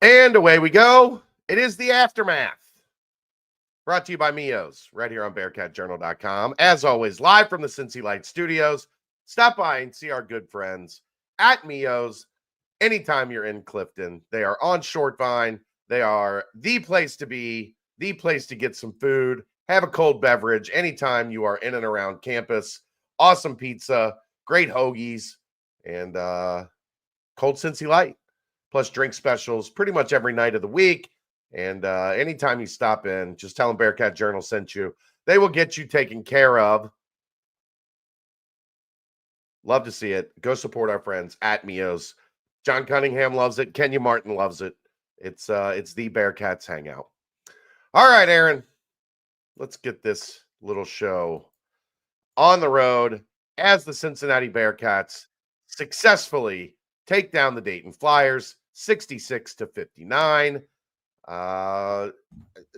And away we go. It is the Aftermath. Brought to you by Mios, right here on BearcatJournal.com. As always, live from the Cincy Light Studios. Stop by and see our good friends at Mios anytime you're in Clifton. They are on Shortvine. They are the place to be, the place to get some food, have a cold beverage anytime you are in and around campus. Awesome pizza, great hoagies, and cold Cincy Light. Plus drink specials pretty much every night of the week. And anytime you stop in, just tell them Bearcat Journal sent you. They will get you taken care of. Love to see it. Go support our friends at Mios. John Cunningham loves it. Kenya Martin loves it. It's the Bearcats hangout. All right, Aaron. Let's get this little show on the road as the Cincinnati Bearcats successfully take down the Dayton Flyers 66-59.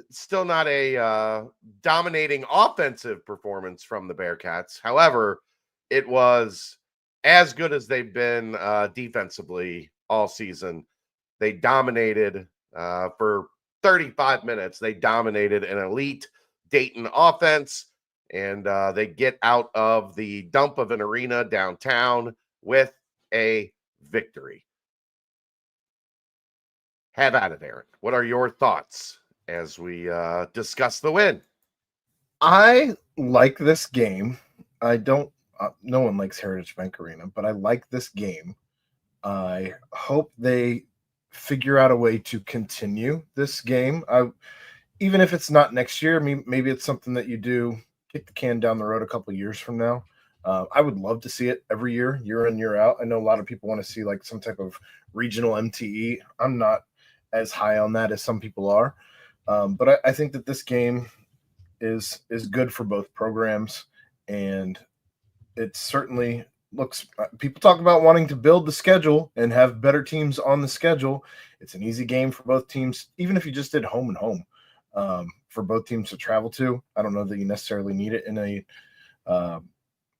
Still not a dominating offensive performance from the Bearcats. However, it was as good as they've been defensively all season. They dominated for 35 minutes. They dominated an elite Dayton offense, and they get out of the dump of an arena downtown with a victory. Have at it, Aaron. What are your thoughts as we discuss the win? I like this game. I don't, no one likes Heritage Bank Arena, but I like this game. I hope they figure out a way to continue this game. Even if it's not next year, maybe it's something that you do kick the can down the road a couple of years from now. I would love to see it every year, year in, year out. I know a lot of people want to see like some type of regional MTE. I'm not as high on that as some people are. But I think that this game is good for both programs, and it certainly looks, people talk about wanting to build the schedule and have better teams on the schedule. It's an easy game for both teams, even if you just did home and home, for both teams to travel to. I don't know that you necessarily need it in a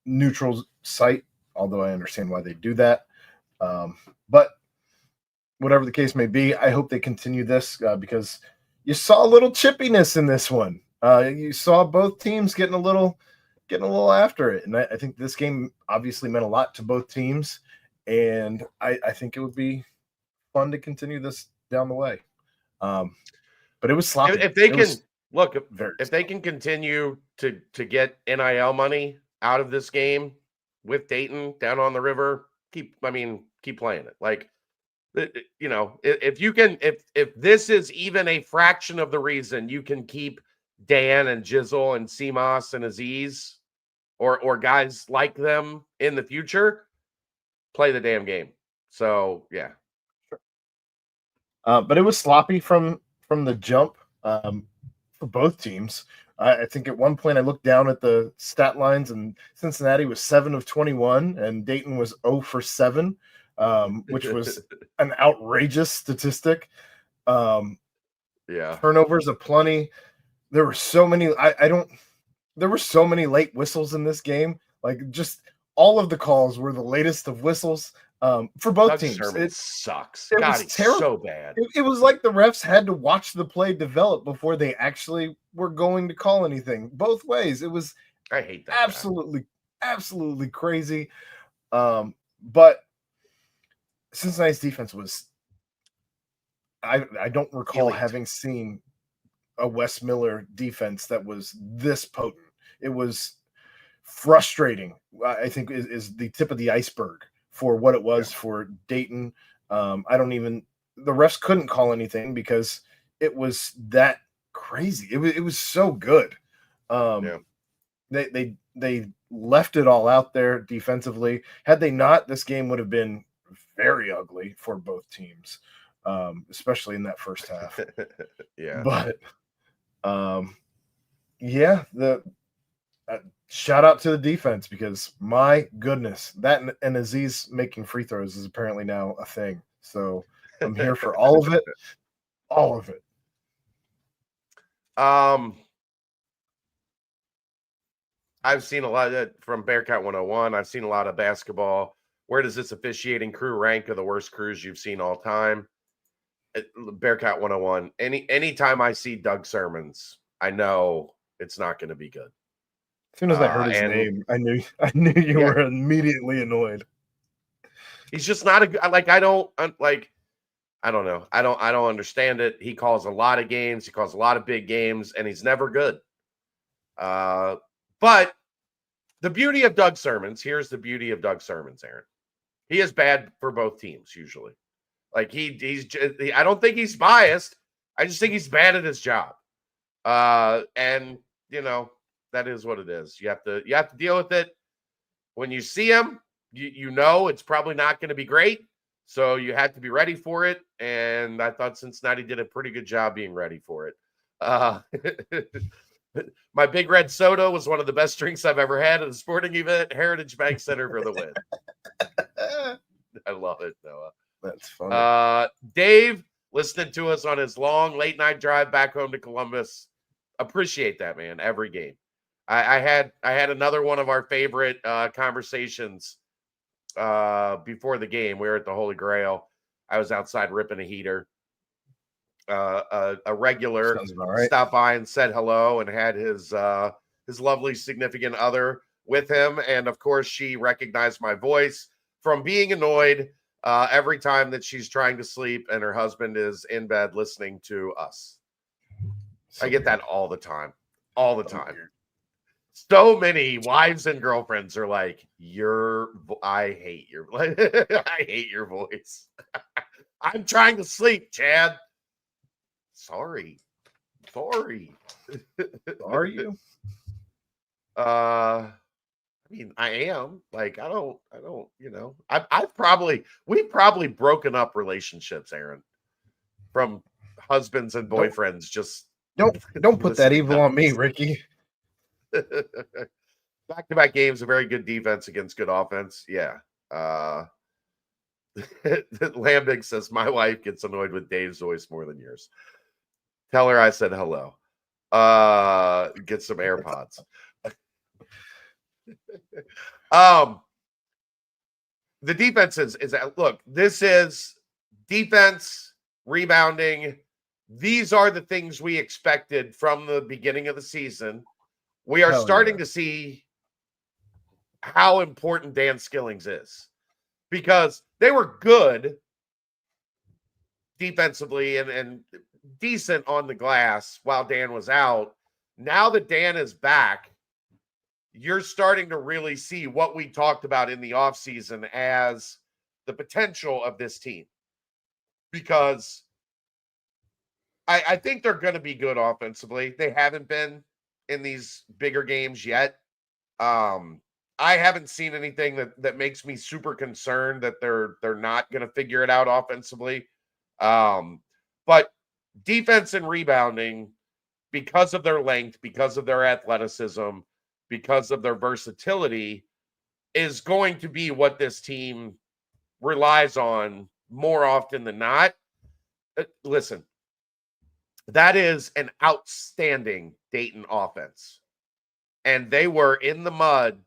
neutral site, although I understand why they do that. But whatever the case may be, I hope they continue this because you saw a little chippiness in this one. You saw both teams getting a little after it, and I think this game obviously meant a lot to both teams, and I think it would be fun to continue this down the way. But it was sloppy. If they can look, if they can continue to get NIL money out of this game with Dayton down on the river, keep playing it. Like, you know, if this is even a fraction of the reason you can keep Dan and Jizzle and Seamoss and Aziz or guys like them in the future, play the damn game. So yeah. But it was sloppy from the jump for both teams. I think at one point I looked down at the stat lines, and Cincinnati was 7 of 21, and Dayton was 0 for 7, which was an outrageous statistic. Yeah, turnovers aplenty. There were so many. There were so many late whistles in this game. Like, just all of the calls were the latest of whistles for both Doug teams. Sherman sucks. It God, was terrible. So bad. It was like the refs had to watch the play develop before they actually were going to call anything. Both ways. It was I hate that. Absolutely crazy. But Cincinnati's defense was, I don't recall having seen a Wes Miller defense that was this potent. It was frustrating. I think is the tip of the iceberg for what it was for Dayton. The refs couldn't call anything because it was that crazy. It was so good. They left it all out there defensively. Had they not, this game would have been very ugly for both teams, especially in that first half. Yeah. But shout out to the defense, because my goodness, that and Aziz making free throws is apparently now a thing. So I'm here for all of it. All of it. I've seen a lot of that from Bearcat 101. I've seen a lot of basketball. Where does this officiating crew rank of the worst crews you've seen all time? Bearcat 101. Anytime I see Doug Sermons, I know it's not going to be good. As soon as I heard his name, I knew you were immediately annoyed. He's just not I don't know. I don't understand it. He calls a lot of games. He calls a lot of big games, and he's never good. But the beauty of Doug Sermons, here's the beauty of Doug Sermons, Aaron. He is bad for both teams usually. Like I don't think he's biased. I just think he's bad at his job. And that is what it is. You have to deal with it. When you see him, you know it's probably not going to be great. So you had to be ready for it. And I thought Cincinnati did a pretty good job being ready for it. My Big Red Soda was one of the best drinks I've ever had at a sporting event. Heritage Bank Center for the win. I love it, Noah. That's funny. Dave, listening to us on his long late night drive back home to Columbus. Appreciate that, man. Every game. I had another one of our favorite conversations before the game. We were at the Holy Grail. I was outside ripping a heater. A regular stopped by and said hello and had his lovely significant other with him. And of course, she recognized my voice from being annoyed every time that she's trying to sleep and her husband is in bed listening to us. I get that all the time. All the time. So many wives and girlfriends are like, I hate your voice. I'm trying to sleep, Chad. Sorry. Are you? I mean, I am. Like, I don't, we've probably broken up relationships, Aaron, from husbands and boyfriends. Don't put that evil on me, Ricky. Back-to-back games, a very good defense against good offense. Yeah. Lambig says, my wife gets annoyed with Dave's voice more than yours. Tell her I said hello. Get some AirPods. The defense is look, this is defense, rebounding. These are the things we expected from the beginning of the season. We are starting to see how important Dan Skillings is, because they were good defensively and decent on the glass while Dan was out. Now that Dan is back, you're starting to really see what we talked about in the offseason as the potential of this team, because I think they're going to be good offensively. They haven't been in these bigger games yet. I haven't seen anything that makes me super concerned that they're not going to figure it out offensively. But defense and rebounding, because of their length, because of their athleticism, because of their versatility, is going to be what this team relies on more often than not. Listen, that is an outstanding Dayton offense. And they were in the mud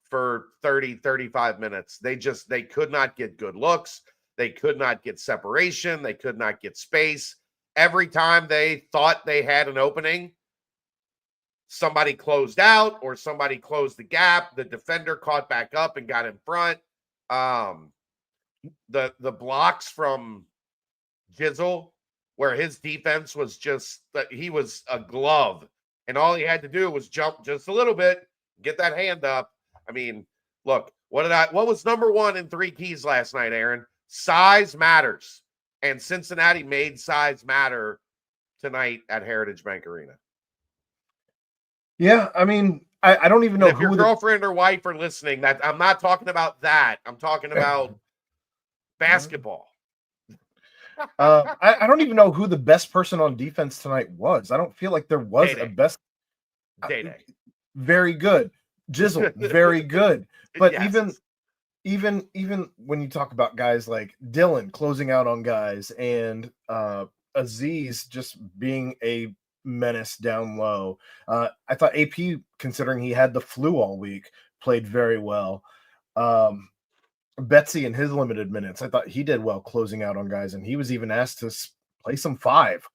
for 30, 35 minutes. They could not get good looks. They could not get separation. They could not get space. Every time they thought they had an opening, somebody closed out or somebody closed the gap. The defender caught back up and got in front. The blocks from Jizzle, where his defense was just that he was a glove, and all he had to do was jump just a little bit, get that hand up. I mean, look, what was number one in three keys last night, Aaron? Size matters. And Cincinnati made size matter tonight at Heritage Bank Arena. Yeah, I mean, I don't even know if your girlfriend or wife are listening, that I'm not talking about that. I'm talking about basketball. I don't even know who the best person on defense tonight was. I don't feel like there was DayDay. a best. DayDay. Very good. Jizzle, very good. But yes. even when you talk about guys like Dylan closing out on guys and Aziz just being a menace down low. I thought AP, considering he had the flu all week, played very well. Betsy in his limited minutes, I thought he did well closing out on guys, and he was even asked to play some 5,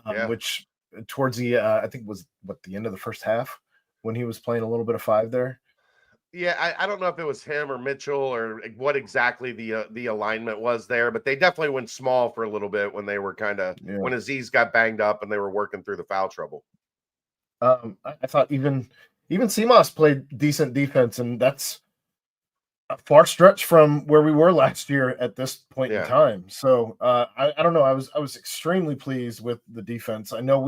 Yeah. which towards the I think was the end of the first half when he was playing a little bit of 5 there. Yeah, I don't know if it was him or Mitchell or what exactly the alignment was there, but they definitely went small for a little bit when they were when Aziz got banged up and they were working through the foul trouble. I thought even CMOS played decent defense, and that's a far stretch from where we were last year at this point in time. So I don't know. I was extremely pleased with the defense. I know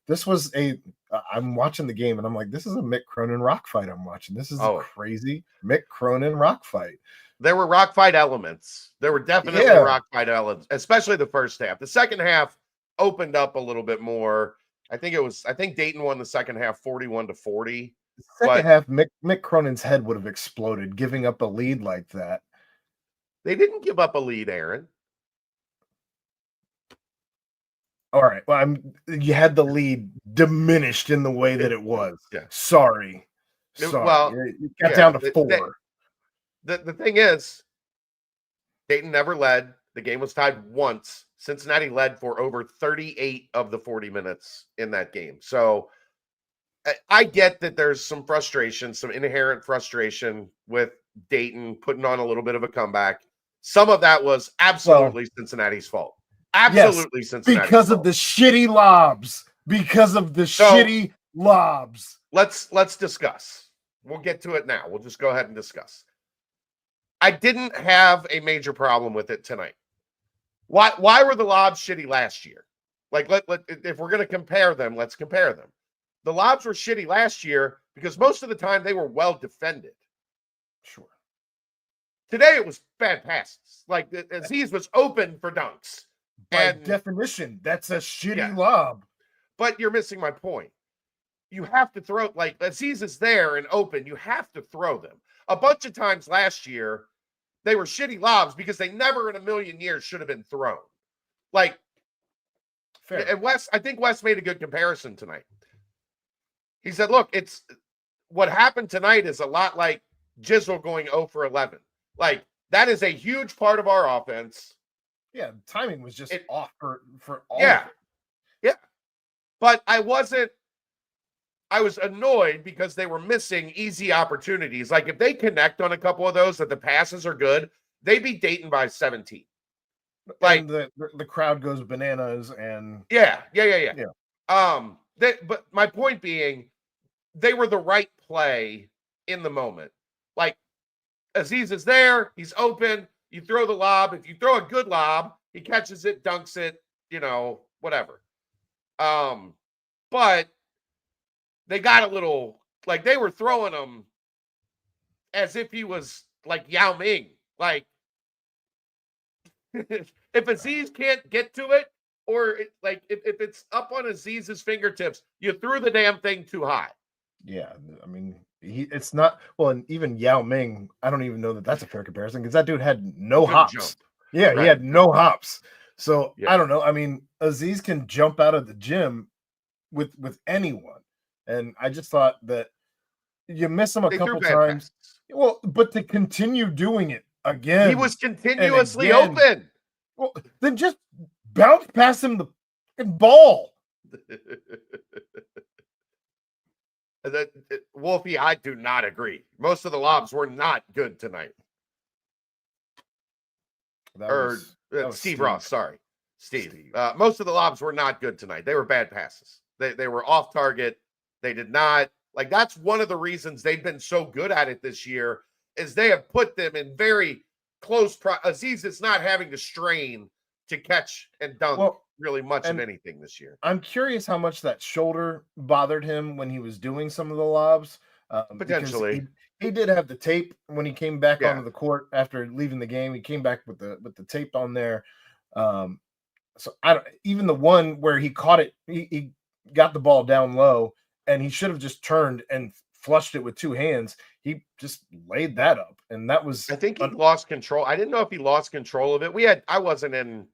this was I'm watching the game and I'm like, this is a Mick Cronin rock fight I'm watching. This is a crazy Mick Cronin rock fight. There were rock fight elements. There were definitely rock fight elements, especially the first half. The second half opened up a little bit more. I think Dayton won the second half 41-40. Second half, Mick Cronin's head would have exploded, giving up a lead like that. They didn't give up a lead, Aaron. All right. Well, you had the lead diminished in the way that it was. Yeah. Sorry. Well, it got down to 4. The thing is, Dayton never led. The game was tied once. Cincinnati led for over 38 of the 40 minutes in that game. So I get that there's some frustration, some inherent frustration with Dayton putting on a little bit of a comeback. Some of that was absolutely Cincinnati's fault. Absolutely Cincinnati's because fault. Of the shitty lobs. Because of the shitty lobs. Let's discuss. We'll get to it now. We'll just go ahead and discuss. I didn't have a major problem with it tonight. Why were the lobs shitty last year? Like, if we're going to compare them, let's compare them. The lobs were shitty last year because most of the time they were well defended. Sure. Today it was bad passes. Like Aziz was open for dunks. By definition, that's a shitty lob. But you're missing my point. You have to throw, like Aziz is there and open. You have to throw them. A bunch of times last year, they were shitty lobs because they never in a million years should have been thrown. Like, fair. And I think Wes made a good comparison tonight. He said, look, what happened tonight is a lot like Jizzle going 0 for 11. Like, that is a huge part of our offense. Yeah, timing was just off for all of of it. Yeah. But I was annoyed because they were missing easy opportunities. Like, if they connect on a couple of those, that the passes are good, they beat Dayton by 17. Like, and the crowd goes bananas and yeah. But my point being, they were the right play in the moment. Like, Aziz is there, he's open, you throw the lob. If you throw a good lob, he catches it, dunks it, whatever. But they got a little, like, they were throwing him as if he was like Yao Ming. Like, if Aziz can't get to it, or if it's up on Aziz's fingertips, you threw the damn thing too high. Yeah, I mean, it's not, well, and even Yao Ming, I don't even know that that's a fair comparison because that dude had no hops. Jump. Yeah, right. He had no hops. So I don't know. I mean, Aziz can jump out of the gym with anyone. And I just thought that you miss him a couple times. Well, but to continue doing it again. He was continuously open. Well, then just bounce past him the ball. Wolfie, I do not agree. Most of the lobs were not good tonight. Steve Ross, sorry. Steve. Most of the lobs were not good tonight. They were bad passes. They were off target. They did not, like, that's one of the reasons they've been so good at it this year is they have put them in very close. Aziz is not having to strain to catch and dunk really much of anything this year. I'm curious how much that shoulder bothered him when he was doing some of the lobs. Potentially. He did have the tape when he came back onto the court after leaving the game. He came back with the tape on there. So even the one where he caught it, he got the ball down low and he should have just turned and flushed it with two hands. He just laid that up, and that was. I think he lost control. I didn't know if he lost control of it. I wasn't in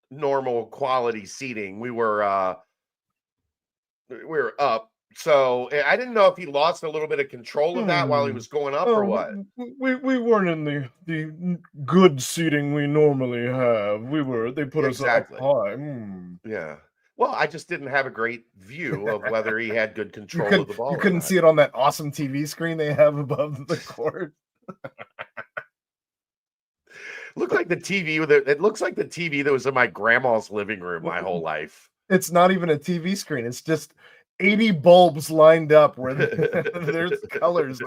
normal quality seating. We were up, So I didn't know if he lost a little bit of control of that while he was going up or what. We weren't in the good seating we normally have. They put us up high. Yeah. Well, I just didn't have a great view of whether he had good control of the ball. You couldn't see it on that awesome TV screen they have above the court. Looked like the TV. It looks like the TV that was in my grandma's living room my whole life. It's not even a TV screen. It's just 80 bulbs lined up where there's colors,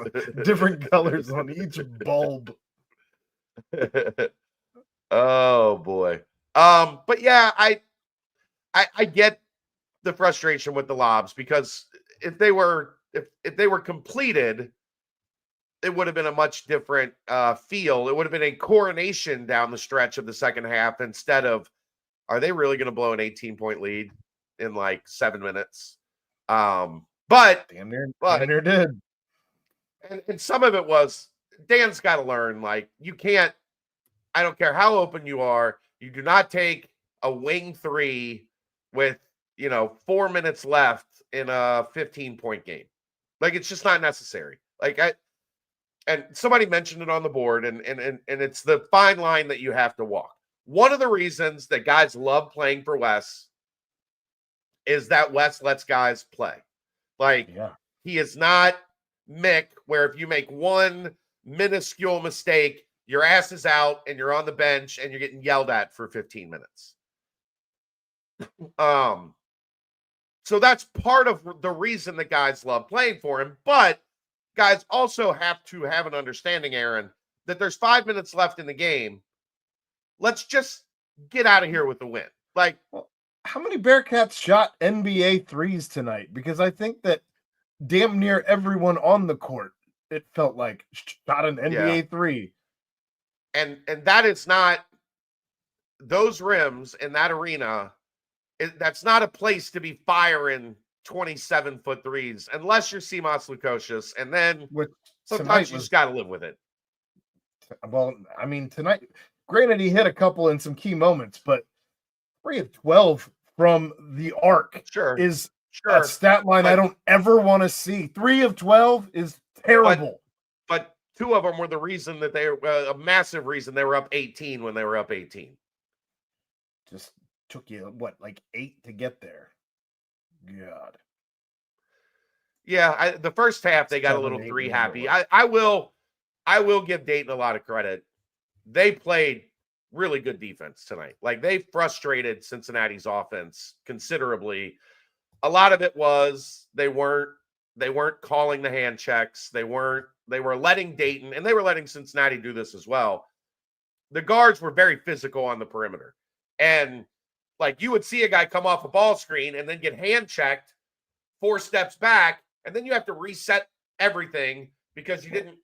different colors on each bulb. Oh boy. But yeah, I get the frustration with the lobs, because if they were completed, it would have been a much different feel. It would have been a coronation down the stretch of the second half, instead of, are they really going to blow an 18-point lead in like 7 minutes? But damn near did. And some of it was, Dan's got to learn, like, you can't, I don't care how open you are, you do not take a wing three with, 4 minutes left in a 15-point game. Like, it's just not necessary. And somebody mentioned it on the board, and it's the fine line that you have to walk. One of the reasons that guys love playing for Wes is that Wes lets guys play. He is not Mick, where if you make one minuscule mistake, your ass is out and you're on the bench and you're getting yelled at for 15 minutes. So that's part of the reason that guys love playing for him. But guys also have to have an understanding, Aaron, that there's 5 minutes left in the game. Let's just get out of here with the win. How many Bearcats shot NBA threes tonight? Because I think that damn near everyone on the court, it felt like, shot an NBA three. And that is not, those rims in that arena, that's not a place to be firing 27-foot threes, unless you're Simas Lukosius, and then sometimes you just got to live with it. Well, I mean, tonight, granted, he hit a couple in some key moments, but 3 of 12 from the arc is a stat line I don't ever want to see. 3 of 12 is terrible. But 2 of them were the reason that they were a massive reason they were up 18 when they were up 18. Just took you, like 8 to get there. God. Yeah, the first half they got a little 3 happy. I will give Dayton a lot of credit. They played really good defense tonight. Like, they frustrated Cincinnati's offense considerably. A lot of it was they weren't calling the hand checks. They were letting Dayton, and they were letting Cincinnati do this as well. The guards were very physical on the perimeter. And like, you would see a guy come off a ball screen and then get hand checked 4 steps back, and then you have to reset everything because you didn't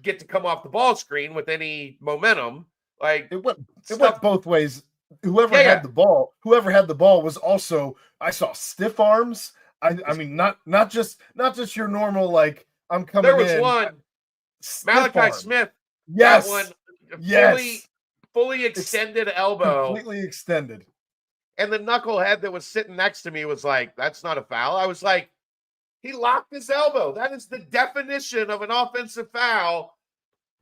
get to come off the ball screen with any momentum. Like, it went both ways. Whoever had the ball was also, I saw stiff arms. I mean, not just your normal, like, I'm coming in. There was one, Malachi Smith. Yes. That one, fully extended elbow. Completely extended. And the knucklehead that was sitting next to me was like, that's not a foul. I was like, he locked his elbow. That is the definition of an offensive foul,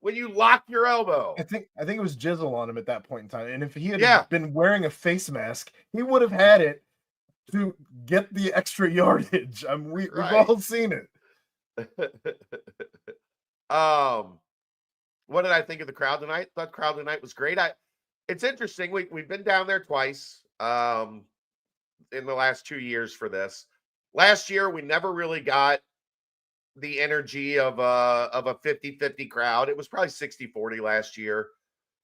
when you lock your elbow. I think it was Jizzle on him at that point in time. And if he had been wearing a face mask, he would have had it to get the extra yardage. We've all seen it. What did I think of the crowd tonight? Thought crowd tonight was great. It's interesting. We've been down there twice in the last 2 years for this. Last year, we never really got the energy of a 50-50 crowd. It was probably 60-40 last year,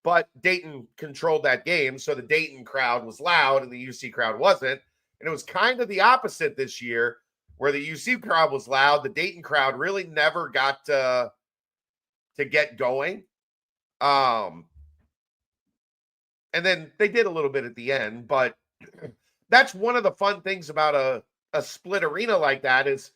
but Dayton controlled that game, so the Dayton crowd was loud and the UC crowd wasn't. And it was kind of the opposite this year, where the UC crowd was loud. The Dayton crowd really never got to get going. And then they did a little bit at the end, but that's one of the fun things about a split arena like that, is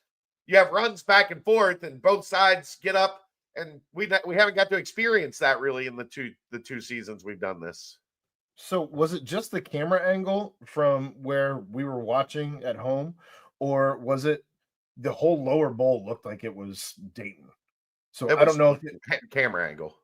you have runs back and forth and both sides get up, and we haven't got to experience that really in the two seasons we've done this. So was it just the camera angle from where we were watching at home, or was it the whole lower bowl looked like it was Dayton. So It I don't was know if camera angle.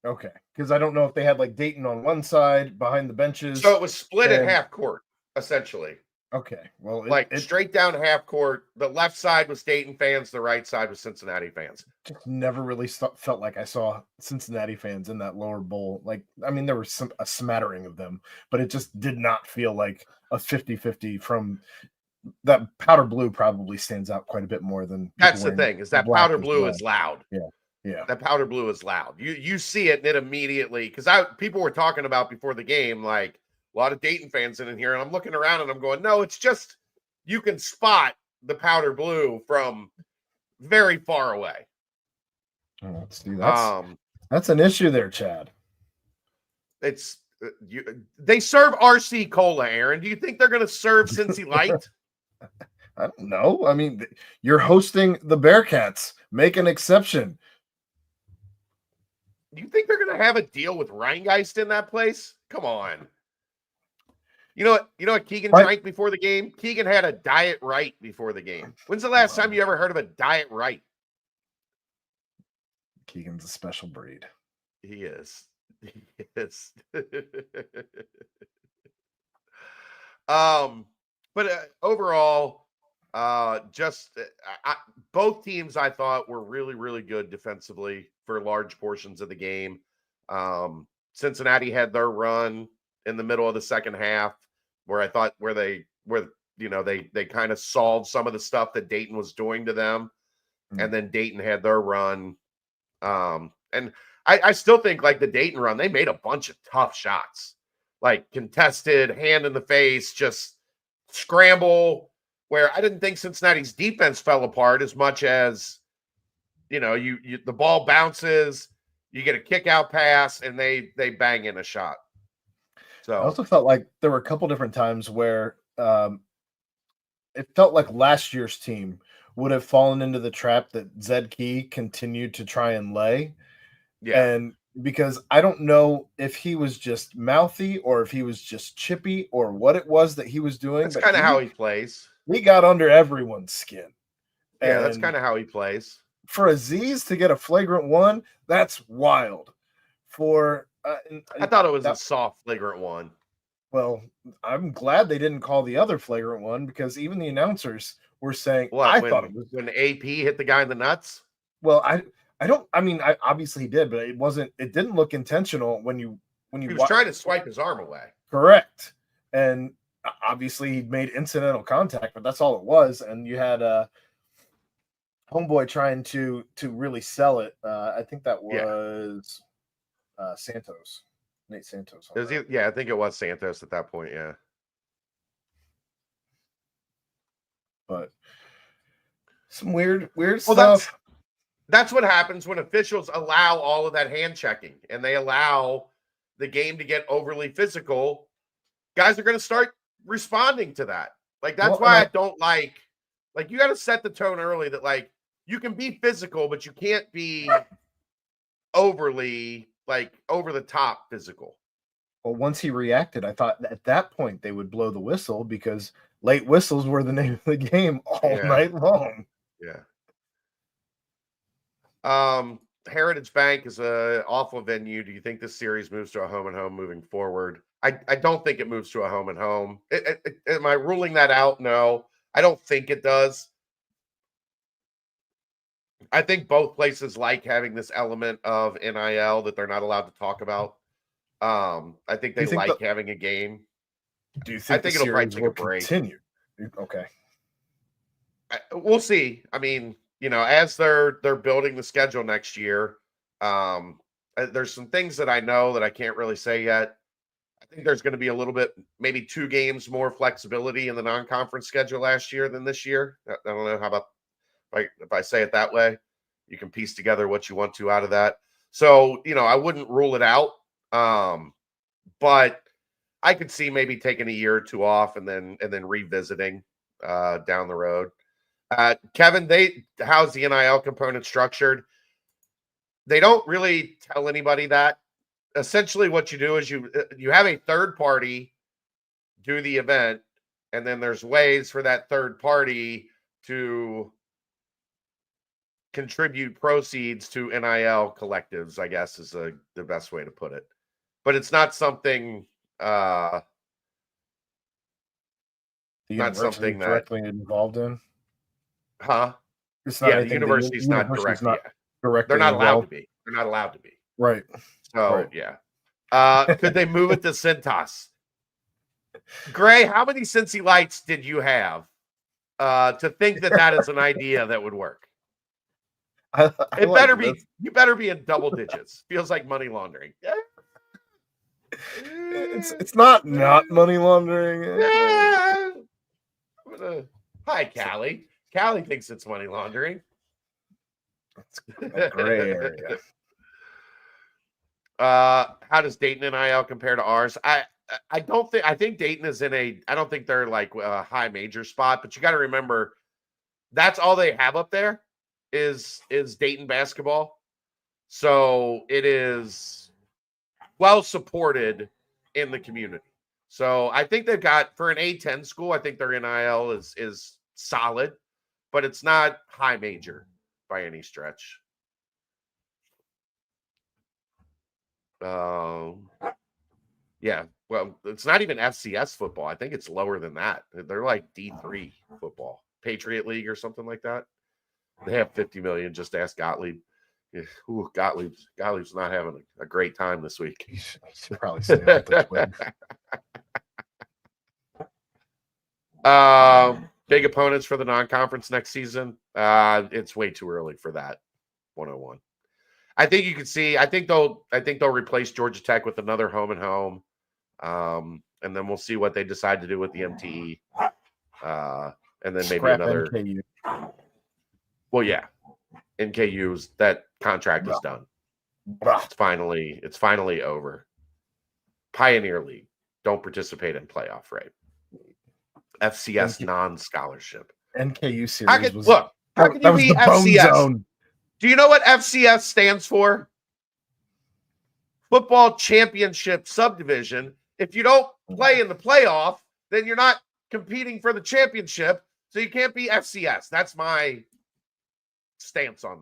okay, because I don't know if they had like Dayton on one side behind the benches. So it was split at and half court, essentially. okay, well, Like it straight down half court. The left side was Dayton fans, the right side was Cincinnati fans. just never really felt like I saw Cincinnati fans in that lower bowl. Like, I mean, there was a smattering of them, but it just did not feel like a 50-50 from that. Powder blue probably stands out quite a bit more than people That's the wearing thing, is that black powder as blue well. is loud. Yeah. That powder blue is loud. You see it and it immediately, because people were talking about before the game, like a lot of Dayton fans in here, and I'm looking around and I'm going, no, it's just you can spot the powder blue from very far away. Oh, see, that's an issue there, Chad. It's they serve RC Cola, Aaron. Do you think they're going to serve Cincy Light? I don't know. I mean, you're hosting the Bearcats. Make an exception. Do you think they're going to have a deal with Rheingeist in that place? Come on. You know what Keegan drank before the game? Keegan had a Diet Right before the game. When's the last time you ever heard of a Diet Right? Keegan's a special breed. He is. He is. But overall, both teams I thought were really, really good defensively for large portions of the game. Cincinnati had their run in the middle of the second half where I thought they kind of solved some of the stuff that Dayton was doing to them. And then Dayton had their run. And I still think like the Dayton run, they made a bunch of tough shots, like contested, hand in the face, just scramble, where I didn't think Cincinnati's defense fell apart as much as, the ball bounces, you get a kick out pass, and they bang in a shot. So I also felt like there were a couple different times where it felt like last year's team would have fallen into the trap that Zed Key continued to try and lay. Yeah. And because I don't know if he was just mouthy or if he was just chippy or what it was that he was doing. That's kind of how he plays. He got under everyone's skin. Yeah, that's kind of how he plays. For Aziz to get a flagrant one, that's wild. I thought it was a soft flagrant one. Well, I'm glad they didn't call the other flagrant one because even the announcers were saying, thought it was when AP hit the guy in the nuts. Well, I obviously he did, but it didn't look intentional when you he was trying to swipe his arm away. Correct. And obviously he made incidental contact, but that's all it was. And you had homeboy trying to really sell it. I think that was Santos. Nate Santos. I think it was Santos at that point, yeah. But some weird stuff. That's what happens when officials allow all of that hand checking and they allow the game to get overly physical. Guys are going to start responding to that. Like, that's why I don't like you got to set the tone early that, like, you can be physical, but you can't be overly, like, over the top physical. Well, once he reacted, I thought at that point they would blow the whistle because late whistles were the name of the game all night long. Yeah. Heritage Bank is an awful venue. Do you think this series moves to a home and home moving forward? I don't think it moves to a home and home. Am I ruling that out? No, I don't think it does. I think both places like having this element of NIL that they're not allowed to talk about. I think they like having a game. Do you think I think it'll probably take a break? Continue. Okay. We'll see. I mean, as they're building the schedule next year, there's some things that I know that I can't really say yet. I think there's going to be a little bit, maybe 2 games more flexibility in the non-conference schedule last year than this year. I don't know how about if I say it that way, you can piece together what you want to out of that. So, I wouldn't rule it out. But I could see maybe taking a year or 2 off and then revisiting down the road. Kevin, how's the NIL component structured? They don't really tell anybody that. Essentially what you do is you have a third party do the event, and then there's ways for that third party to contribute proceeds to NIL collectives, I guess is the best way to put it. But it's not something the university directly involved in. It's not the university's not directly. They're not allowed to be. They're not allowed to be. Right. So could they move it to Cintas? Gray, how many Cincy Lights did you have to think that is an idea that would work? You better be in double digits. Feels like money laundering. It's not money laundering. Hi, Callie. Callie thinks it's money laundering. It's a gray area. How does Dayton NIL compare to ours? I think Dayton is I don't think they're like a high major spot, but you got to remember that's all they have up there is Dayton basketball. So it is well supported in the community. So I think they've got, for an A10 school, I think their NIL is solid, but it's not high major by any stretch. Yeah, well, it's not even FCS football. I think it's lower than that. They're like D3 football, Patriot League or something like that. They have 50 million. Just ask Gottlieb. Ooh, Gottlieb's not having a great time this week. He should probably stay out the big opponents for the non-conference next season. It's way too early for that. 101. I think you can see. I think they'll replace Georgia Tech with another home and home, and then we'll see what they decide to do with the MTE, and then maybe another. NKU. Well, yeah, NKU's that contract is done. It's finally over. Pioneer League, don't participate in playoff, right? FCS non-scholarship. NKU series How can you be FCS? Do you know what FCS stands for? Football Championship Subdivision. If you don't play in the playoff, then you're not competing for the championship, so you can't be FCS. That's my stance on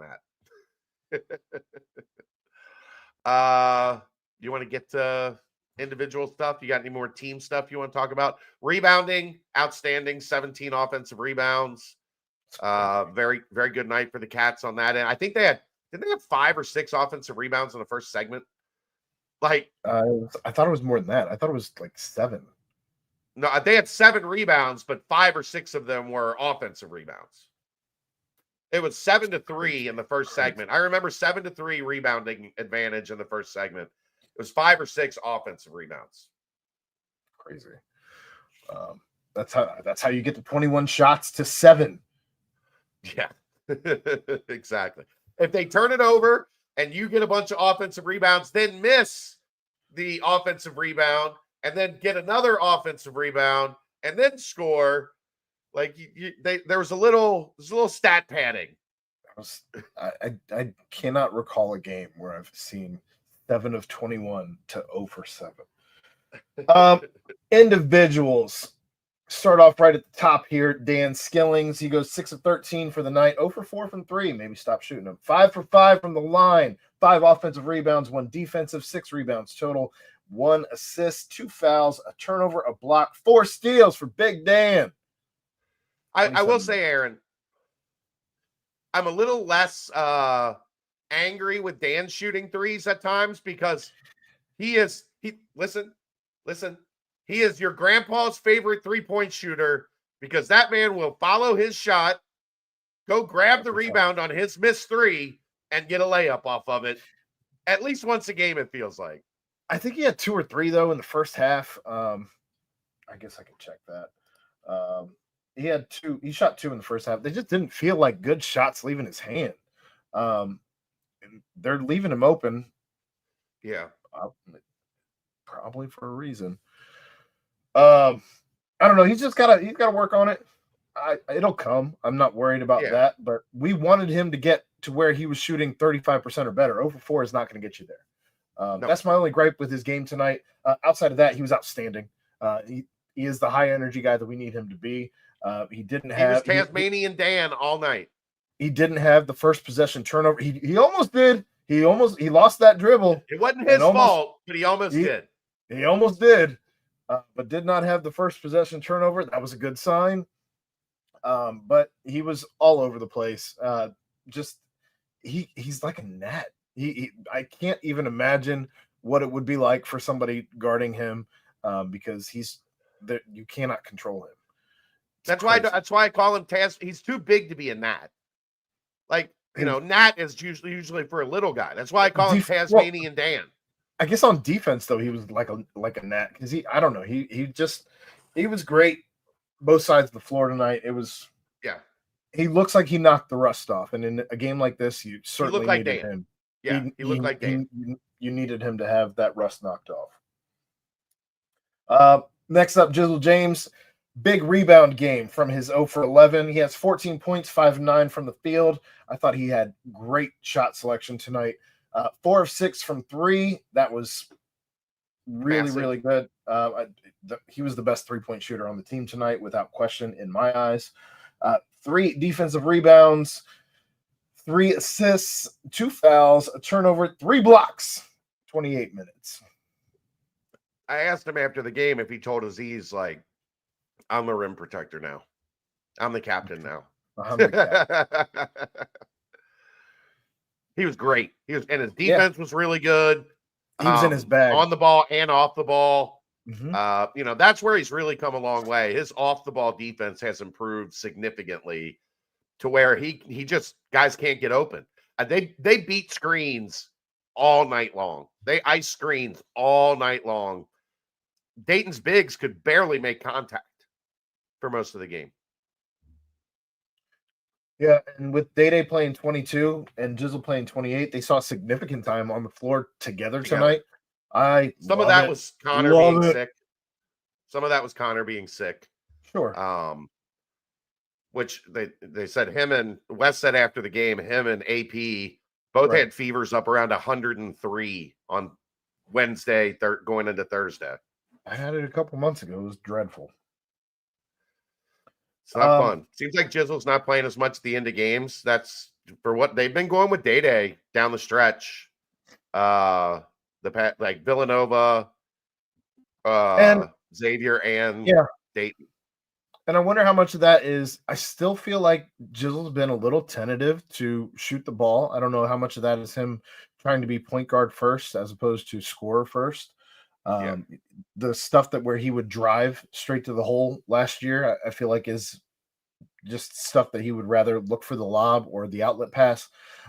that. You want to get to individual stuff? You got any more team stuff you want to talk about? Rebounding, outstanding, 17 offensive rebounds. Very, very good night for the Cats on that. And I think didn't they have 5 or 6 offensive rebounds in the first segment? Like, I thought it was more than that. I thought it was like 7. No, they had 7 rebounds, but 5 or 6 of them were offensive rebounds. It was 7-3 in the first segment. I remember 7-3 rebounding advantage in the first segment. It was 5 or 6 offensive rebounds. Crazy. That's how you get to 21 shots to 7. Yeah, exactly. If they turn it over and you get a bunch of offensive rebounds, then miss the offensive rebound and then get another offensive rebound and then score, like there was a little stat padding. I cannot recall a game where I've seen 7 of 21 to 0 for 7. Individuals. Start off right at the top here. Dan Skillings, he goes 6 of 13 for the night, 0 for 4 from 3. Maybe stop shooting him. 5 for 5 from the line, 5 offensive rebounds, 1 defensive, 6 rebounds total, 1 assist, 2 fouls, a turnover, a block, 4 steals for Big Dan. I will say, Aaron, I'm a little less angry with Dan shooting threes at times because listen. He is your grandpa's favorite 3-point shooter because that man will follow his shot, go grab the rebound on his missed 3, and get a layup off of it. At least once a game, it feels like. I think he had 2 or 3, though, in the first half. I guess I can check that. He had 2. He shot 2 in the first half. They just didn't feel like good shots leaving his hand. They're leaving him open. Yeah. Probably for a reason. I don't know. He's got to work on it. It'll come. I'm not worried about that. But we wanted him to get to where he was shooting 35% or better. 0 for 4 is not going to get you there. No. That's my only gripe with his game tonight. Outside of that, he was outstanding. He is the high energy guy that we need him to be. He was Tasmanian Dan all night. he didn't have the first possession turnover. He almost did. He lost that dribble. It wasn't his fault, but he almost did. He almost did, but did not have the first possession turnover. That was a good sign. But he was all over the place. He's like a gnat. I can't even imagine what it would be like for somebody guarding him, because you cannot control him. That's why I call him Taz. He's too big to be a gnat. Like, gnat is usually for a little guy. That's why I call him Tasmanian Dan. I guess on defense though, he was like a gnat because I don't know. He was great both sides of the floor tonight. It was he looks like he knocked the rust off, and in a game like this, you certainly needed him. Yeah, he looked like Dan. You needed him to have that rust knocked off. Next up, Jizzle James, big rebound game from his 0 for 11. He has 14 points, 5 of 9 from the field. I thought he had great shot selection tonight. 4 of 6 from 3. That was really, really good. He was the best 3-point shooter on the team tonight, without question, in my eyes. 3 defensive rebounds, 3 assists, 2 fouls, a turnover, 3 blocks, 28 minutes. I asked him after the game if he told Aziz, like, I'm the rim protector now. I'm the captain now. He was great. And his defense was really good. He was in his bag. On the ball and off the ball. Mm-hmm. That's where he's really come a long way. His off the ball defense has improved significantly to where he just, guys can't get open. They beat screens all night long. They ice screens all night long. Dayton's bigs could barely make contact for most of the game. Yeah, and with DayDay playing 22 and Jizzle playing 28, they saw significant time on the floor together tonight. Some of that was Connor being sick. Some of that was Connor being sick. Sure. Which they said him and Wes said after the game, him and AP both had fevers up around 103 on Wednesday, going into Thursday. I had it a couple months ago. It was dreadful. It's not fun. Seems like Jizzle's not playing as much at the end of games. That's for what they've been going with DayDay down the stretch. Like Villanova, and Xavier, and Dayton. And I wonder how much of that is. I still feel like Jizzle's been a little tentative to shoot the ball. I don't know how much of that is him trying to be point guard first as opposed to scorer first. The stuff where he would drive straight to the hole last year, I feel like is just stuff that he would rather look for the lob or the outlet pass,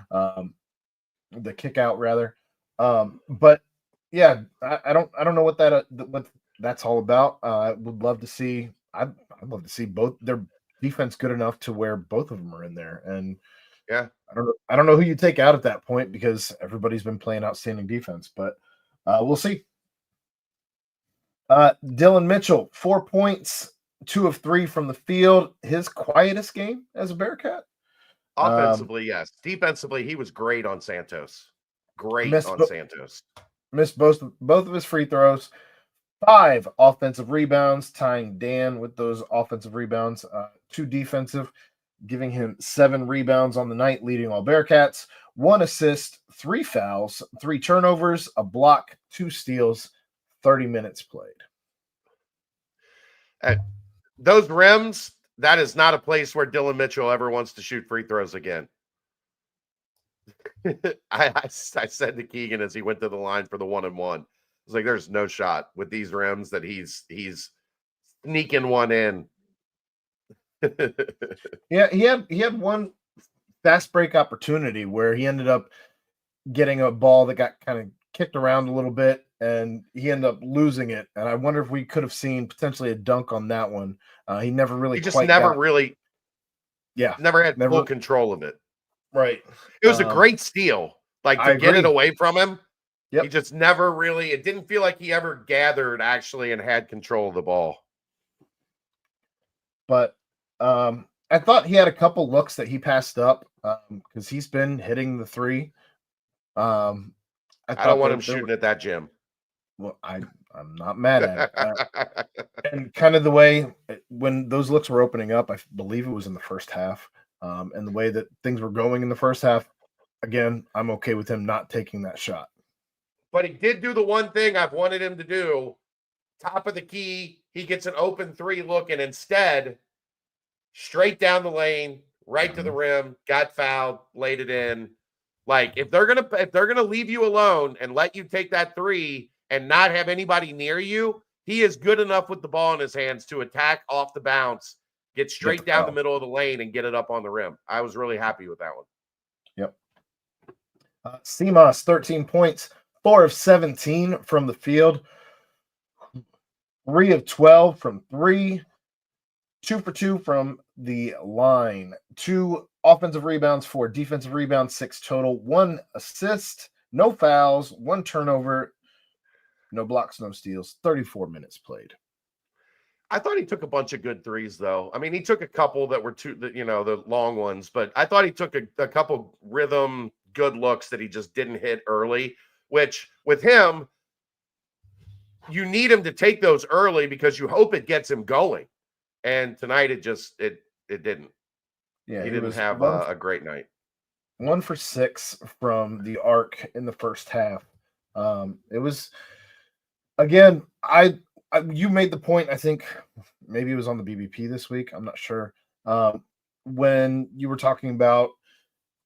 the kick out rather. But yeah, I don't know what that's all about. I would love to see. I'd love to see both their defense good enough to where both of them are in there. And I don't know who you take out at that point because everybody's been playing outstanding defense, but we'll see. Dylan Mitchell, 4 points, 2 of 3 from the field. His quietest game as a Bearcat. Offensively, yes. Defensively, he was great on Santos. Santos. Missed both of his free throws. 5 offensive rebounds, tying Dan with those offensive rebounds. 2 defensive, giving him 7 rebounds on the night, leading all Bearcats. 1 assist, 3 fouls, 3 turnovers, a block, 2 steals. 30 minutes played. Those rims, that is not a place where Dylan Mitchell ever wants to shoot free throws again. I said to Keegan as he went to the line for the 1-and-1, I was like, there's no shot with these rims that he's sneaking one in. Yeah, he had one fast break opportunity where he ended up getting a ball that got kind of kicked around a little bit, and he ended up losing it. And I wonder if we could have seen potentially a dunk on that one. He never really. He just never had full control of it. Right. It was a great steal. Like to get it away from him. Yep. He just never really. It didn't feel like he ever gathered actually and had control of the ball. But I thought he had a couple looks that he passed up because he's been hitting the 3. I don't want him shooting at that gym. Well, I'm not mad at it. And kind of the way when those looks were opening up, I believe it was in the first half. And the way that things were going in the first half, again, I'm okay with him not taking that shot. But he did do the one thing I've wanted him to do. Top of the key, he gets an open three look, and instead, straight down the lane, right to the rim, got fouled, laid it in. Like, if they're gonna leave you alone and let you take that three and not have anybody near you, he is good enough with the ball in his hands to attack off the bounce, get straight down the middle of the lane, and get it up on the rim. I was really happy with that one. Yep. CMOS, 13 points, 4 of 17 from the field, 3 of 12 from 3, 2 for 2 from the line, 2 offensive rebounds, 4 defensive rebounds, 6 total, 1 assist, no fouls, 1 turnover, no blocks, no steals, 34 minutes played. I thought he took a bunch of good threes, though. I mean, he took a couple that were the long ones, but I thought he took a couple rhythm good looks that he just didn't hit early, which with him, you need him to take those early because you hope it gets him going. And tonight it didn't. Yeah, he didn't have a great night. 1 for 6 from the arc in the first half. It was, again, you made the point, I think maybe it was on the BBP this week, I'm not sure, when you were talking about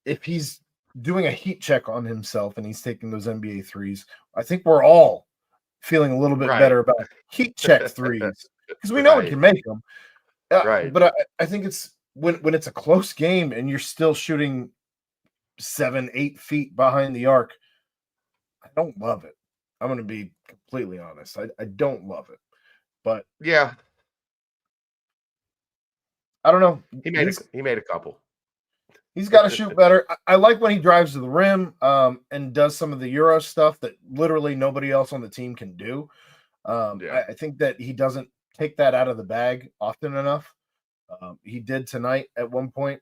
if he's doing a heat check on himself and he's taking those NBA threes. I think we're all feeling a little bit better about heat check threes because we know we can make them. But I think it's when it's a close game and you're still shooting 7-8 feet behind the arc, I don't love it. I'm going to be completely honest. I don't love it. But yeah, I don't know. He made a couple. He's got to shoot better. I like when he drives to the rim and does some of the Euro stuff that literally nobody else on the team can do. I think that he doesn't take that out of the bag often enough. He did tonight at one point,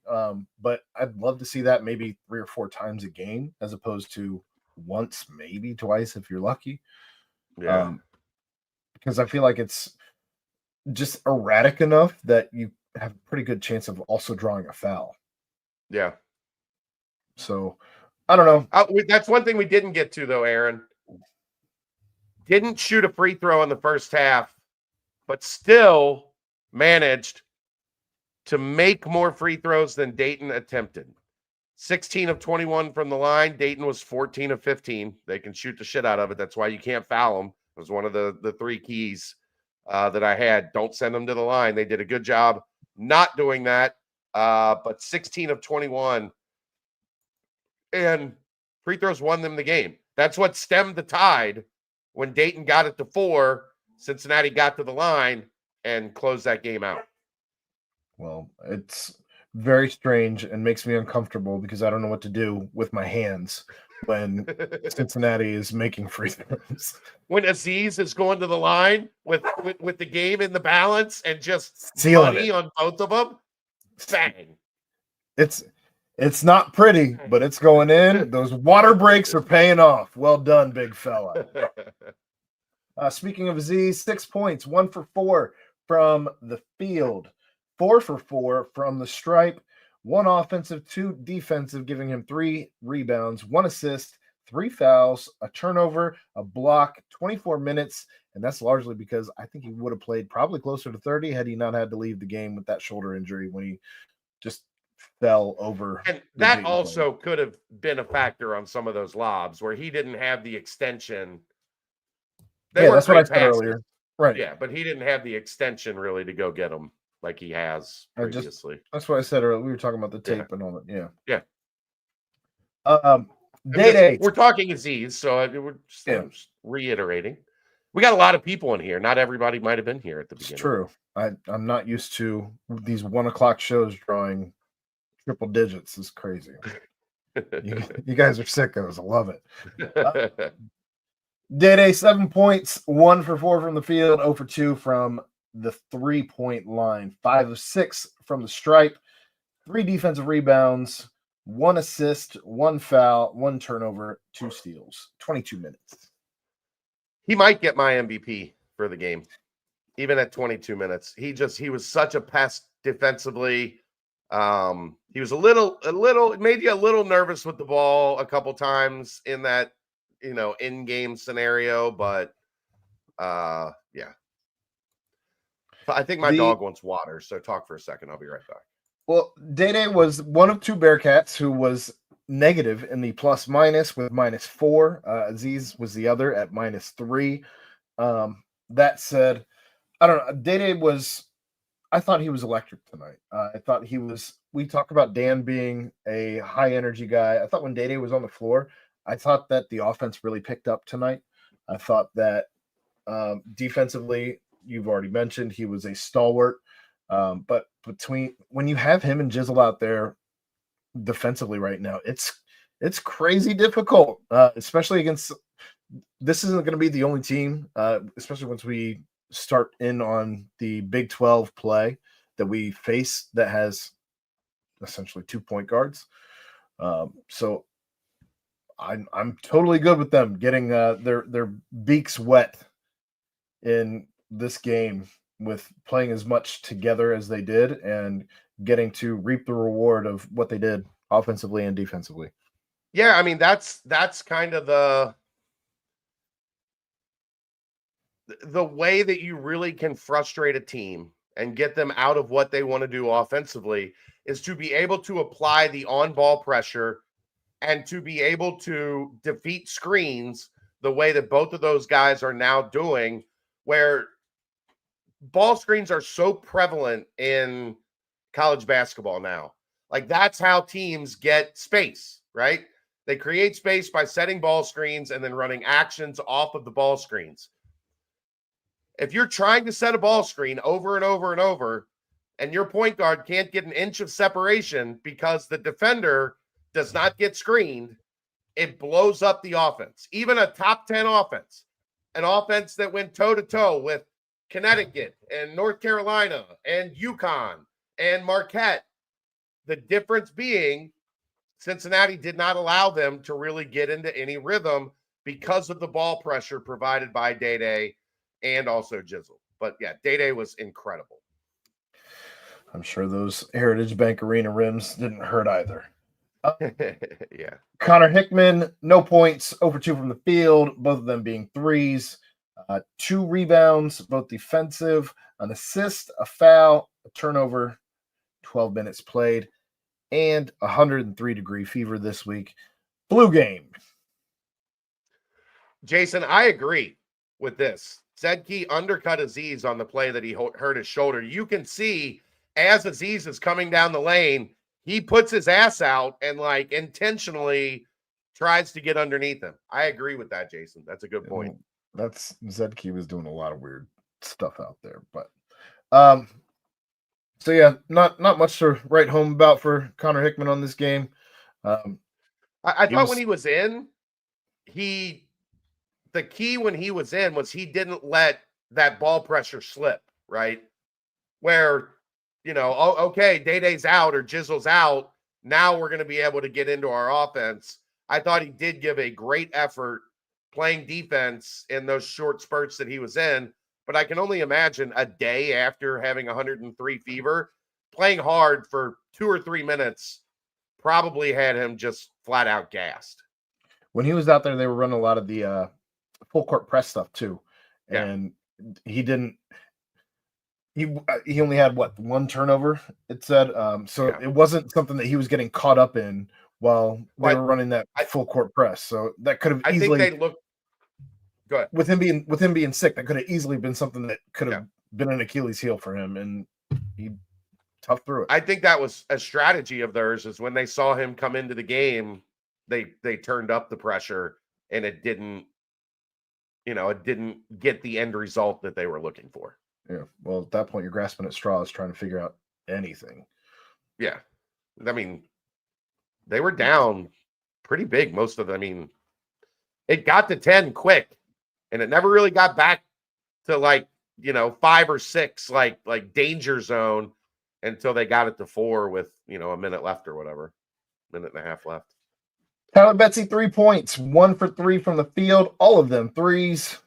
but I'd love to see that maybe 3 or 4 times a game as opposed to once, maybe twice if you're lucky. Yeah. Because I feel like it's just erratic enough that you have a pretty good chance of also drawing a foul. Yeah. So, I don't know. That's one thing we didn't get to, though, Aaron. Didn't shoot a free throw in the first half, but still managed to make more free throws than Dayton attempted. 16 of 21 from the line. Dayton was 14 of 15. They can shoot the shit out of it. That's why you can't foul them. It was one of the 3 keys that I had. Don't send them to the line. They did a good job not doing that. But 16 of 21. And free throws won them the game. That's what stemmed the tide when Dayton got it to 4. Cincinnati got to the line and closed that game out. Well, it's very strange and makes me uncomfortable because I don't know what to do with my hands when Cincinnati is making free throws. When Aziz is going to the line with the game in the balance and just Sealing money it on both of them, bang. It's not pretty, but it's going in. Those water breaks are paying off. Well done, big fella. Speaking of Aziz, 6 points, 1 for 4 from the field, 4 for 4 from the stripe, 1 offensive, 2 defensive, giving him 3 rebounds, 1 assist, 3 fouls, a turnover, a block, 24 minutes. And that's largely because I think he would have played probably closer to 30 had he not had to leave the game with that shoulder injury when he just fell over. And that also could have been a factor on some of those lobs where he didn't have the extension. That's what I said earlier. Right. Yeah, but he didn't have the extension really to go get them like he has previously. That's what I said earlier. We were talking about the tape and all that. Yeah. Yeah. DayDay. We're talking Aziz, so we're just reiterating. We got a lot of people in here. Not everybody might have been here at the beginning. It's true. I'm not used to these 1 o'clock shows drawing triple digits. Is crazy. you guys are sickos. I love it. DayDay, 7 points, 1 for 4 from the field, 0 for 2 from the 3-point line, 5 of 6 from the stripe, 3 defensive rebounds, 1 assist, 1 foul, 1 turnover, 2 steals, 22 minutes. He might get my MVP for the game, even at 22 minutes. He was such a pest defensively. He was a little, it made you a little nervous with the ball a couple times in that, in-game scenario, but yeah. I think my dog wants water, so talk for a second. I'll be right back. Well, DayDay was one of two Bearcats who was negative in the plus minus with -4. Aziz was the other at -3. That said, I don't know. DayDay was, I thought he was electric tonight. I thought he was, we talk about Dan being a high energy guy. I thought when DayDay was on the floor, I thought that the offense really picked up tonight. I thought that defensively, you've already mentioned, he was a stalwart. But when you have him and Jizzle out there defensively right now, it's crazy difficult, especially against. This isn't going to be the only team, especially once we start in on the Big 12 play that we face that has essentially 2 point guards. So I'm totally good with them getting their beaks wet in this game with playing as much together as they did and getting to reap the reward of what they did offensively and defensively. Yeah, I mean, that's kind of the way that you really can frustrate a team and get them out of what they want to do offensively is to be able to apply the on-ball pressure and to be able to defeat screens the way that both of those guys are now doing, where ball screens are so prevalent in college basketball now. Like, that's how teams get space, right? They create space by setting ball screens and then running actions off of the ball screens. If you're trying to set a ball screen over and over and over, and your point guard can't get an inch of separation because the defender does not get screened, it blows up the offense. Even a top 10 offense, an offense that went toe-to-toe with Connecticut and North Carolina and UConn and Marquette. The difference being Cincinnati did not allow them to really get into any rhythm because of the ball pressure provided by DayDay and also Jizzle. But yeah, DayDay was incredible. I'm sure those Heritage Bank Arena rims didn't hurt either. Yeah. Connor Hickman, no points, over 2 from the field, both of them being threes. 2 rebounds, both defensive, an assist, a foul, a turnover, 12 minutes played, and 103-degree fever this week. Blue game. Jason, I agree with this. Zedke undercut Aziz on the play that he hurt his shoulder. You can see as Aziz is coming down the lane, he puts his ass out and like intentionally tries to get underneath him. I agree with that, Jason. That's a good point. That's Zedke was doing a lot of weird stuff out there, but so yeah, not much to write home about for Connor Hickman on this game. I thought when he was in, the key when he was in was he didn't let that ball pressure slip, right? Where, okay, DayDay's out or Jizzle's out. Now we're going to be able to get into our offense. I thought he did give a great effort playing defense in those short spurts that he was in. But I can only imagine a day after having 103 fever, playing hard for 2 or 3 minutes probably had him just flat out gassed. When he was out there, they were running a lot of the full court press stuff too. And he didn't, he only had 1 turnover, it said. It wasn't something that he was getting caught up in while they were running that full court press. So that could have easily, I think they looked good. With him being sick, that could have easily been something that could have been an Achilles heel for him, and he toughed through it. I think that was a strategy of theirs, is when they saw him come into the game, they turned up the pressure, and it didn't get the end result that they were looking for. Yeah. Well, at that point, you're grasping at straws trying to figure out anything. Yeah. I mean, they were down pretty big, most of them. I mean, it got to 10 quick, and it never really got back to 5 or 6, like danger zone, until they got it to 4 with, a minute left or whatever, minute and a half left. Tyler Betsy, 3 points, 1 for 3 from the field, all of them threes.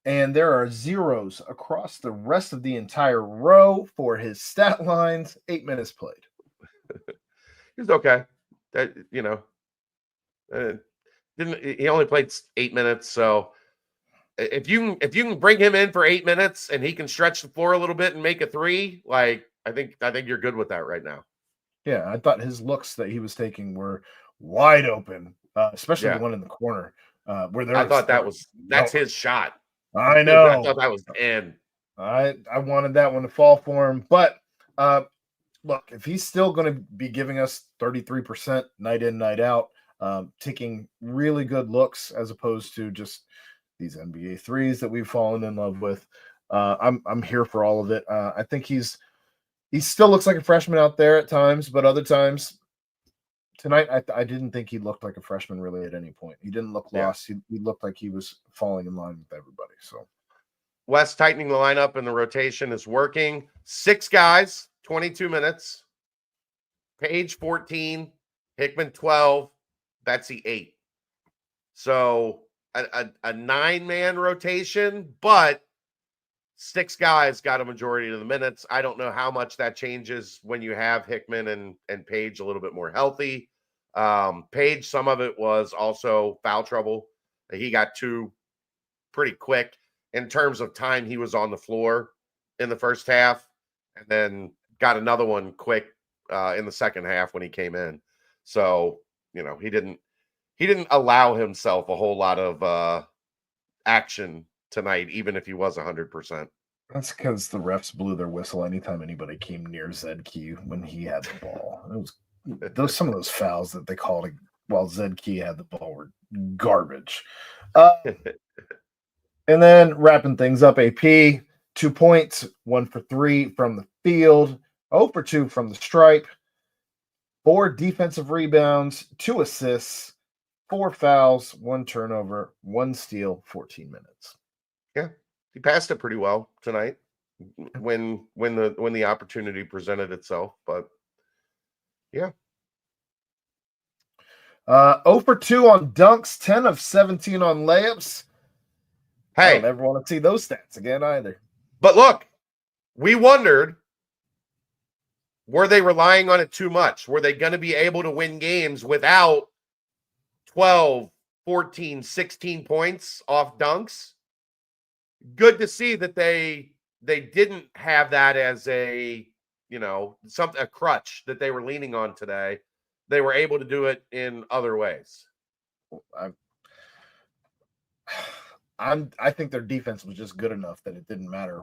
And there are zeros across the rest of the entire row for his stat lines. 8 minutes played. He's okay. That he only played 8 minutes, so if you can bring him in for 8 minutes and he can stretch the floor a little bit and make a three, like I think you're good with that right now. Yeah, I thought his looks that he was taking were wide open, especially the one in the corner where there. I thought that's his shot. I know. I thought that was in. I wanted that one to fall for him, but look, if he's still going to be giving us 33% night in, night out, taking really good looks as opposed to just these NBA threes that we've fallen in love with, I'm here for all of it. I think he still looks like a freshman out there at times, but other times tonight I didn't think he looked like a freshman really at any point. He didn't look lost. He looked like he was falling in line with everybody. So Wes tightening the lineup and the rotation is working. 6 guys, 22 minutes. Page 14, Hickman 12, Betsy 8. So a 9-man rotation, but 6 guys got a majority of the minutes. I don't know how much that changes when you have Hickman and Page a little bit more healthy. Page, some of it was also foul trouble. He got 2 pretty quick in terms of time he was on the floor in the first half, and then got another one quick in the second half when he came in. So, he didn't allow himself a whole lot of action tonight, even if he was 100%. That's because the refs blew their whistle anytime anybody came near Zedkey when he had the ball. It was some of those fouls that they called while Zedkey had the ball were garbage. And then wrapping things up, AP 2 points, 1 for 3 from the field, 0 for 2 from the stripe, 4 defensive rebounds, 2 assists, 4 fouls, 1 turnover, 1 steal, 14 minutes. Yeah, he passed it pretty well tonight when the opportunity presented itself. But yeah. 0 for 2 on dunks, 10 of 17 on layups. Hey, I don't ever want to see those stats again either. But look, we wondered, were they relying on it too much? Were they going to be able to win games without 12, 14, 16 points off dunks? Good to see that they didn't have that as a crutch that they were leaning on today. They were able to do it in other ways. I think their defense was just good enough that it didn't matter.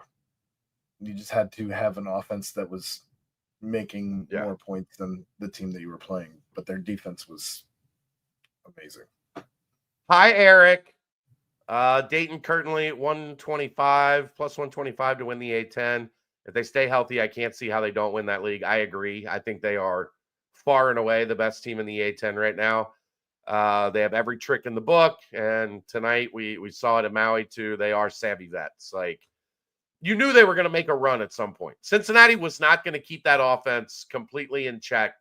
You just had to have an offense that was making more points than the team that you were playing, but their defense was amazing. Hi, Eric. Dayton currently at 125, plus 125 to win the A10. If they stay healthy, I can't see how they don't win that league. I agree. I think they are far and away the best team in the A10 right now. They have every trick in the book, and tonight we saw it at Maui too. They are savvy vets. Like, you knew they were going to make a run at some point. Cincinnati was not going to keep that offense completely in check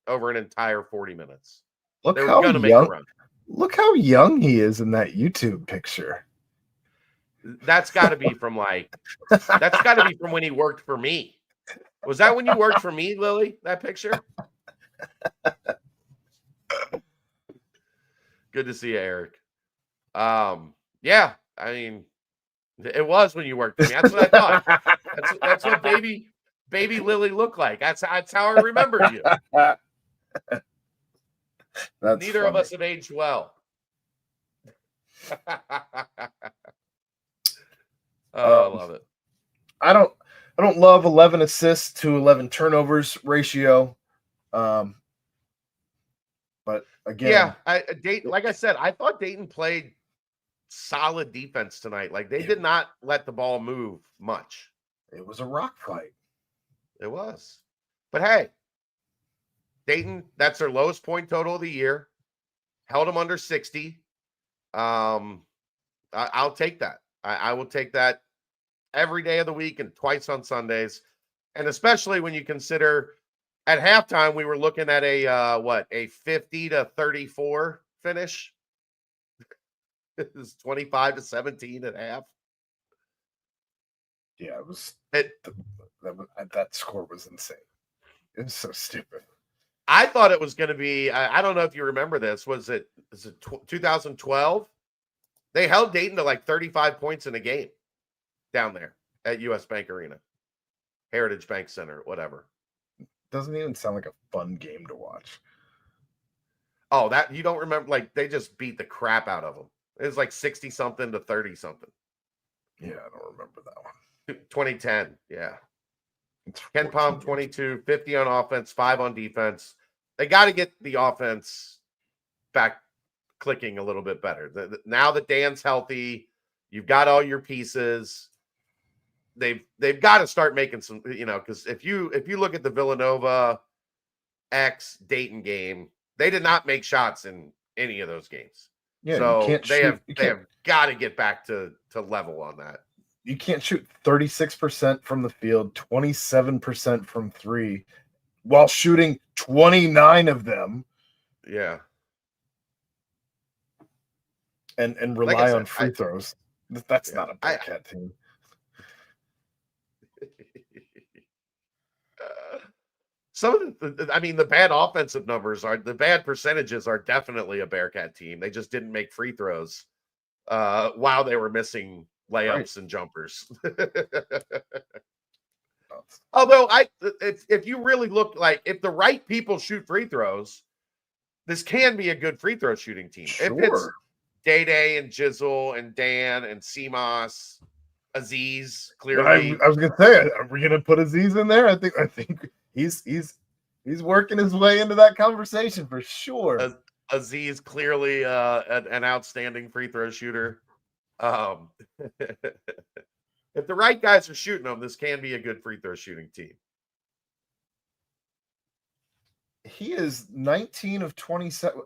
over an entire 40 minutes. Look they were how going to make young, a run. Look how young he is in that YouTube picture. That's got to be from that's got to be from when he worked for me. Was that when you worked for me, Lily, that picture? Good to see you, Eric. Yeah, I mean, it was when you worked for me. That's what I thought. That's what baby Lily looked like. That's how I remembered you. Neither of us have aged well. I love it. I don't love 11 assists to 11 turnovers ratio. But again, like I said, I thought Dayton played solid defense tonight. Like, they did not let the ball move much. It was a rock fight. It was. But hey, Dayton, that's their lowest point total of the year. Held them under 60. I'll take that. I will take that every day of the week and twice on Sundays. And especially when you consider at halftime, we were looking at a 50-34 finish. It was 25-17 at half. Yeah, it was. It, that score was insane. It was so stupid. I thought it was going to be. I don't know if you remember this. Was it 2012? They held Dayton to like 35 points in a game down there at US Bank Arena, Heritage Bank Center, whatever. Doesn't even sound like a fun game to watch. Oh, that you don't remember? Like they just beat the crap out of them. It was like 60 something to 30 something. Yeah, I don't remember that one. 2010, yeah. KenPom 22, 50 on offense, 5 on defense. They got to get the offense back clicking a little bit better. Now that Dan's healthy, you've got all your pieces. They've got to start making some, because if you look at the Villanova X Dayton game, they did not make shots in any of those games. Yeah, so they have got to get back to level on that. You can't shoot 36% from the field, 27% from 3, while shooting 29 of them. Yeah. And rely on free throws. That's not a Bearcat team. Some of the bad offensive numbers the bad percentages are definitely a Bearcat team. They just didn't make free throws while they were missing layups and jumpers. Although if you really look, like if the right people shoot free throws, this can be a good free throw shooting team. Sure. If it's DayDay and Jizzle and Dan and Seamoss, Aziz, clearly. I was gonna say, are we gonna put Aziz in there? I think he's working his way into that conversation for sure. Aziz clearly an outstanding free throw shooter. If the right guys are shooting them, this can be a good free throw shooting team. He is 19 of 27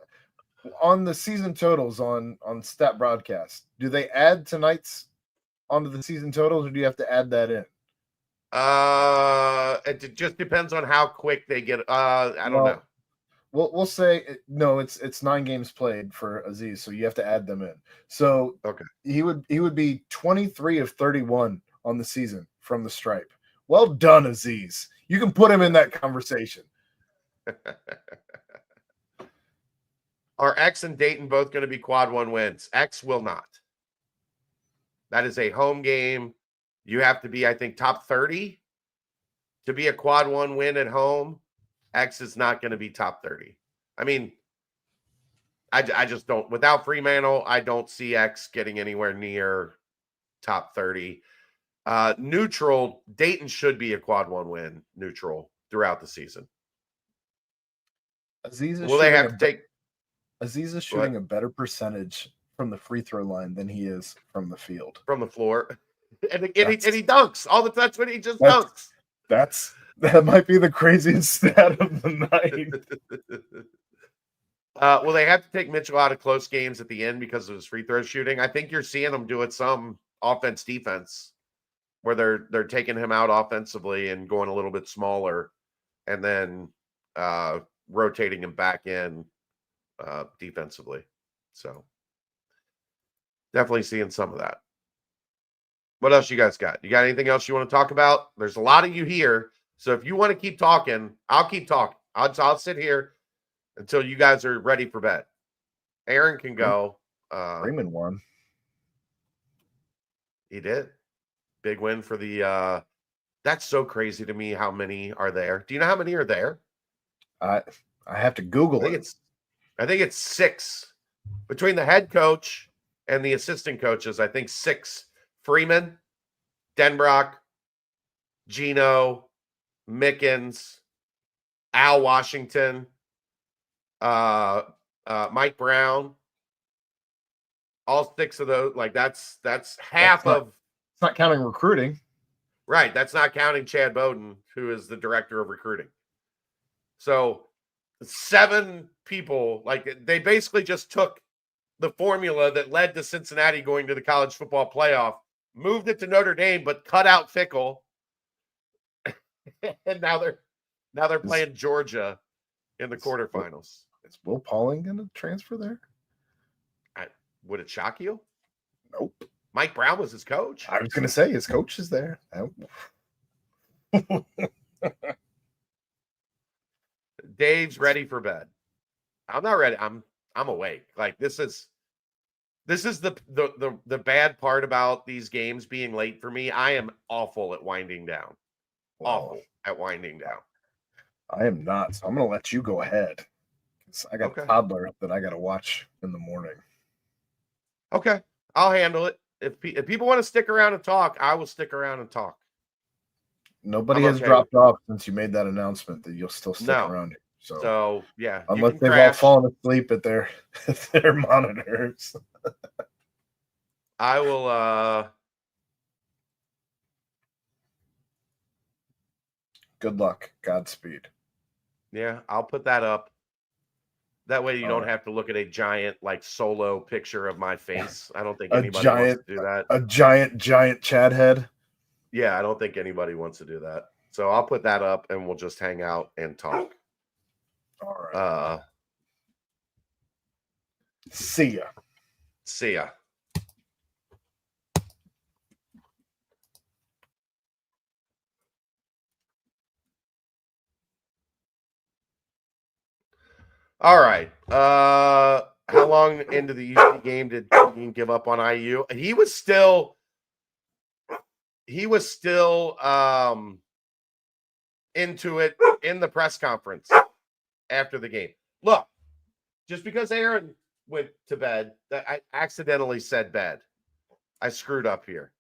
on the season totals on Stat Broadcast. Do they add tonight's onto the season totals, or do you have to add that in? It just depends on how quick they get. I don't know. We'll say no. It's 9 games played for Aziz, so you have to add them in. So okay, he would be 23 of 31 on the season from the stripe. Well done, Aziz. You can put him in that conversation. Are X and Dayton both going to be quad 1 wins? X will not. That is a home game. You have to be, I think, top 30 to be a quad 1 win at home. X is not going to be top 30. I mean, I just don't. Without Fremantle, I don't see X getting anywhere near top 30. Neutral, Dayton should be a quad 1 win neutral throughout the season. Aziz is shooting a better percentage from the free throw line than he is from the field. From the floor. And he dunks. All the that's when he just dunks. That might be the craziest stat of the night. Well, they have to take Mitchell out of close games at the end because of his free throw shooting. I think you're seeing them do it some offense defense where they're taking him out offensively and going a little bit smaller and then rotating him back in defensively. So definitely seeing some of that. What else you guys got? You got anything else you want to talk about? There's a lot of you here. So if you want to keep talking, I'll keep talking. I'll sit here until you guys are ready for bed. Aaron can go. Raymond won. He did. Big win for the that's so crazy to me how many are there. Do you know how many are there? I have to Google it. I think it's 6. Between the head coach and the assistant coaches, I think 6. Freeman, Denbrock, Gino, Mickens, Al Washington, Mike Brown. All 6 of those, like that's half of. It's not counting recruiting. Right. That's not counting Chad Bowden, who is the director of recruiting. So 7 people, like they basically just took the formula that led to Cincinnati going to the college football playoff, moved it to Notre Dame, but cut out Fickle. And now they're playing Georgia in the quarterfinals. Is Will Pauling going to transfer there? Would it shock you? Nope. Mike Brown was his coach. I was going to say his coach is there. Dave's ready for bed. I'm not ready. I'm awake. Like this is the bad part about these games being late for me. I am awful at winding down. Awful at winding down. I am not. So I'm going to let you go ahead. I got a toddler that I got to watch in the morning. Okay. I'll handle it. If people want to stick around and talk, I will stick around and talk. Nobody has dropped off since you made that announcement that you'll still stick around here. So yeah. Unless they've all fallen asleep at their monitors. I will good luck. Godspeed. Yeah, I'll put that up. That way you don't have to look at a giant like solo picture of my face. I don't think anybody wants to do that. A giant Chad head. Yeah, I don't think anybody wants to do that. So I'll put that up and we'll just hang out and talk. All right. See ya. See ya. All right. How long into the UC game did Keegan give up on IU? He was still into it in the press conference after the game. Look, just because Aaron went to bed, I accidentally said bed. I screwed up here.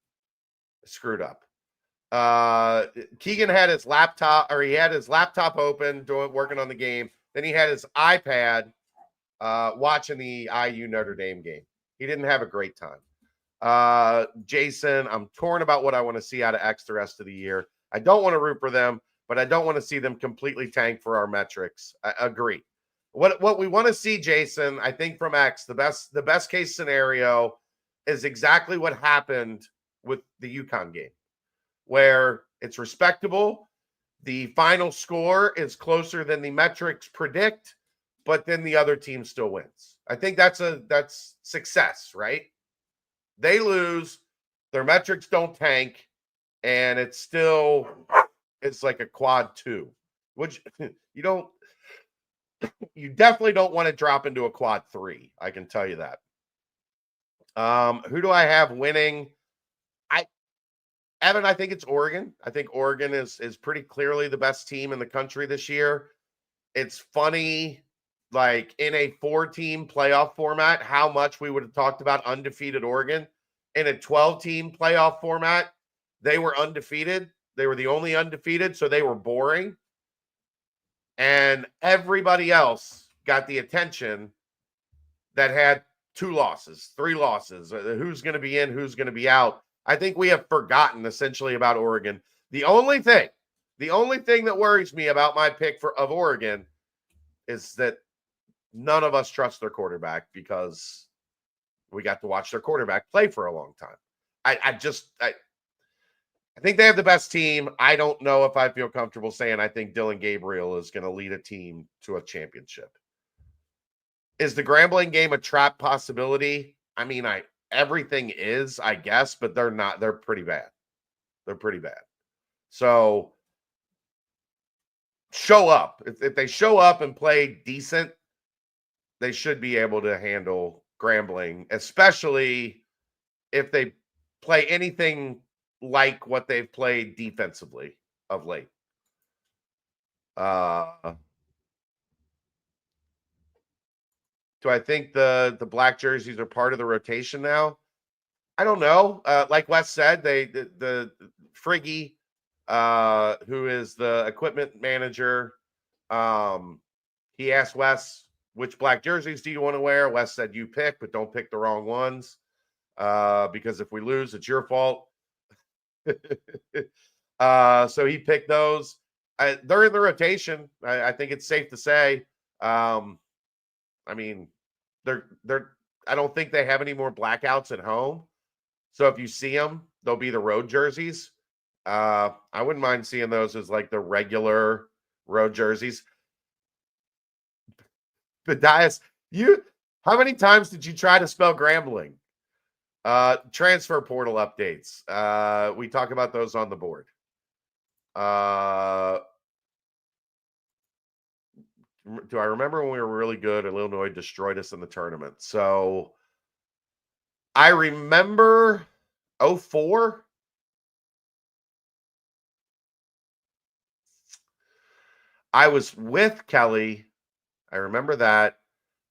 Keegan had his laptop, or he had his laptop open, working on the game. Then he had his iPad watching the IU Notre Dame game. He didn't have a great time. Jason, I'm torn about what I want to see out of X the rest of the year. I don't want to root for them, but I don't want to see them completely tank for our metrics. I agree. What we want to see, Jason, I think from X, the best case scenario is exactly what happened with the UConn game, where it's respectable. The final score is closer than the metrics predict, but then the other team still wins. I think that's success, right? They lose, their metrics don't tank, and it's like a quad 2, which you definitely don't want to drop into a quad 3. I can tell you that. Who do I have winning? Evan, I think it's Oregon. I think Oregon is pretty clearly the best team in the country this year. It's funny, like in a 4-team playoff format, how much we would have talked about undefeated Oregon. In a 12-team playoff format, they were undefeated. They were the only undefeated, so they were boring. And everybody else got the attention that had 2 losses, 3 losses. Who's going to be in, who's going to be out. I think we have forgotten essentially about Oregon. The only thing that worries me about my pick of Oregon is that none of us trust their quarterback because we got to watch their quarterback play for a long time. I think they have the best team. I don't know if I feel comfortable saying I think Dylan Gabriel is going to lead a team to a championship. Is the Grambling game a trap possibility? I mean, everything is, I guess, but they're not. They're pretty bad. So show up. If they show up and play decent, they should be able to handle Grambling, especially if they play anything like what they've played defensively of late. Do I think the black jerseys are part of the rotation now? I don't know. Like Wes said, the Friggy, who is the equipment manager, he asked Wes, which black jerseys do you want to wear? Wes said, you pick, but don't pick the wrong ones. Because if we lose, it's your fault. So he picked those. They're in the rotation. I think it's safe to say. I mean, I don't think they have any more blackouts at home. So if you see them, they'll be the road jerseys. I wouldn't mind seeing those as like the regular road jerseys. Bedias, How many times did you try to spell Grambling? Transfer portal updates. We talk about those on the board. Do I remember when we were really good and Illinois destroyed us in the tournament? So I remember 04. I was with Kelly. I remember that.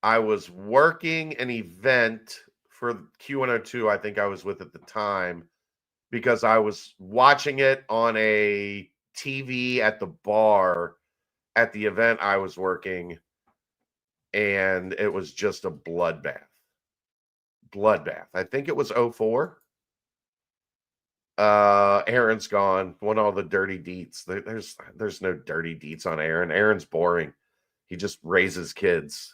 I was working an event for Q102, I think I was with at the time, because I was watching it on a TV at the bar at the event I was working, and it was just a bloodbath. I think it was 04. Aaron's gone. Won all the dirty deets. There's no dirty deets on Aaron. Aaron's boring. He just raises kids.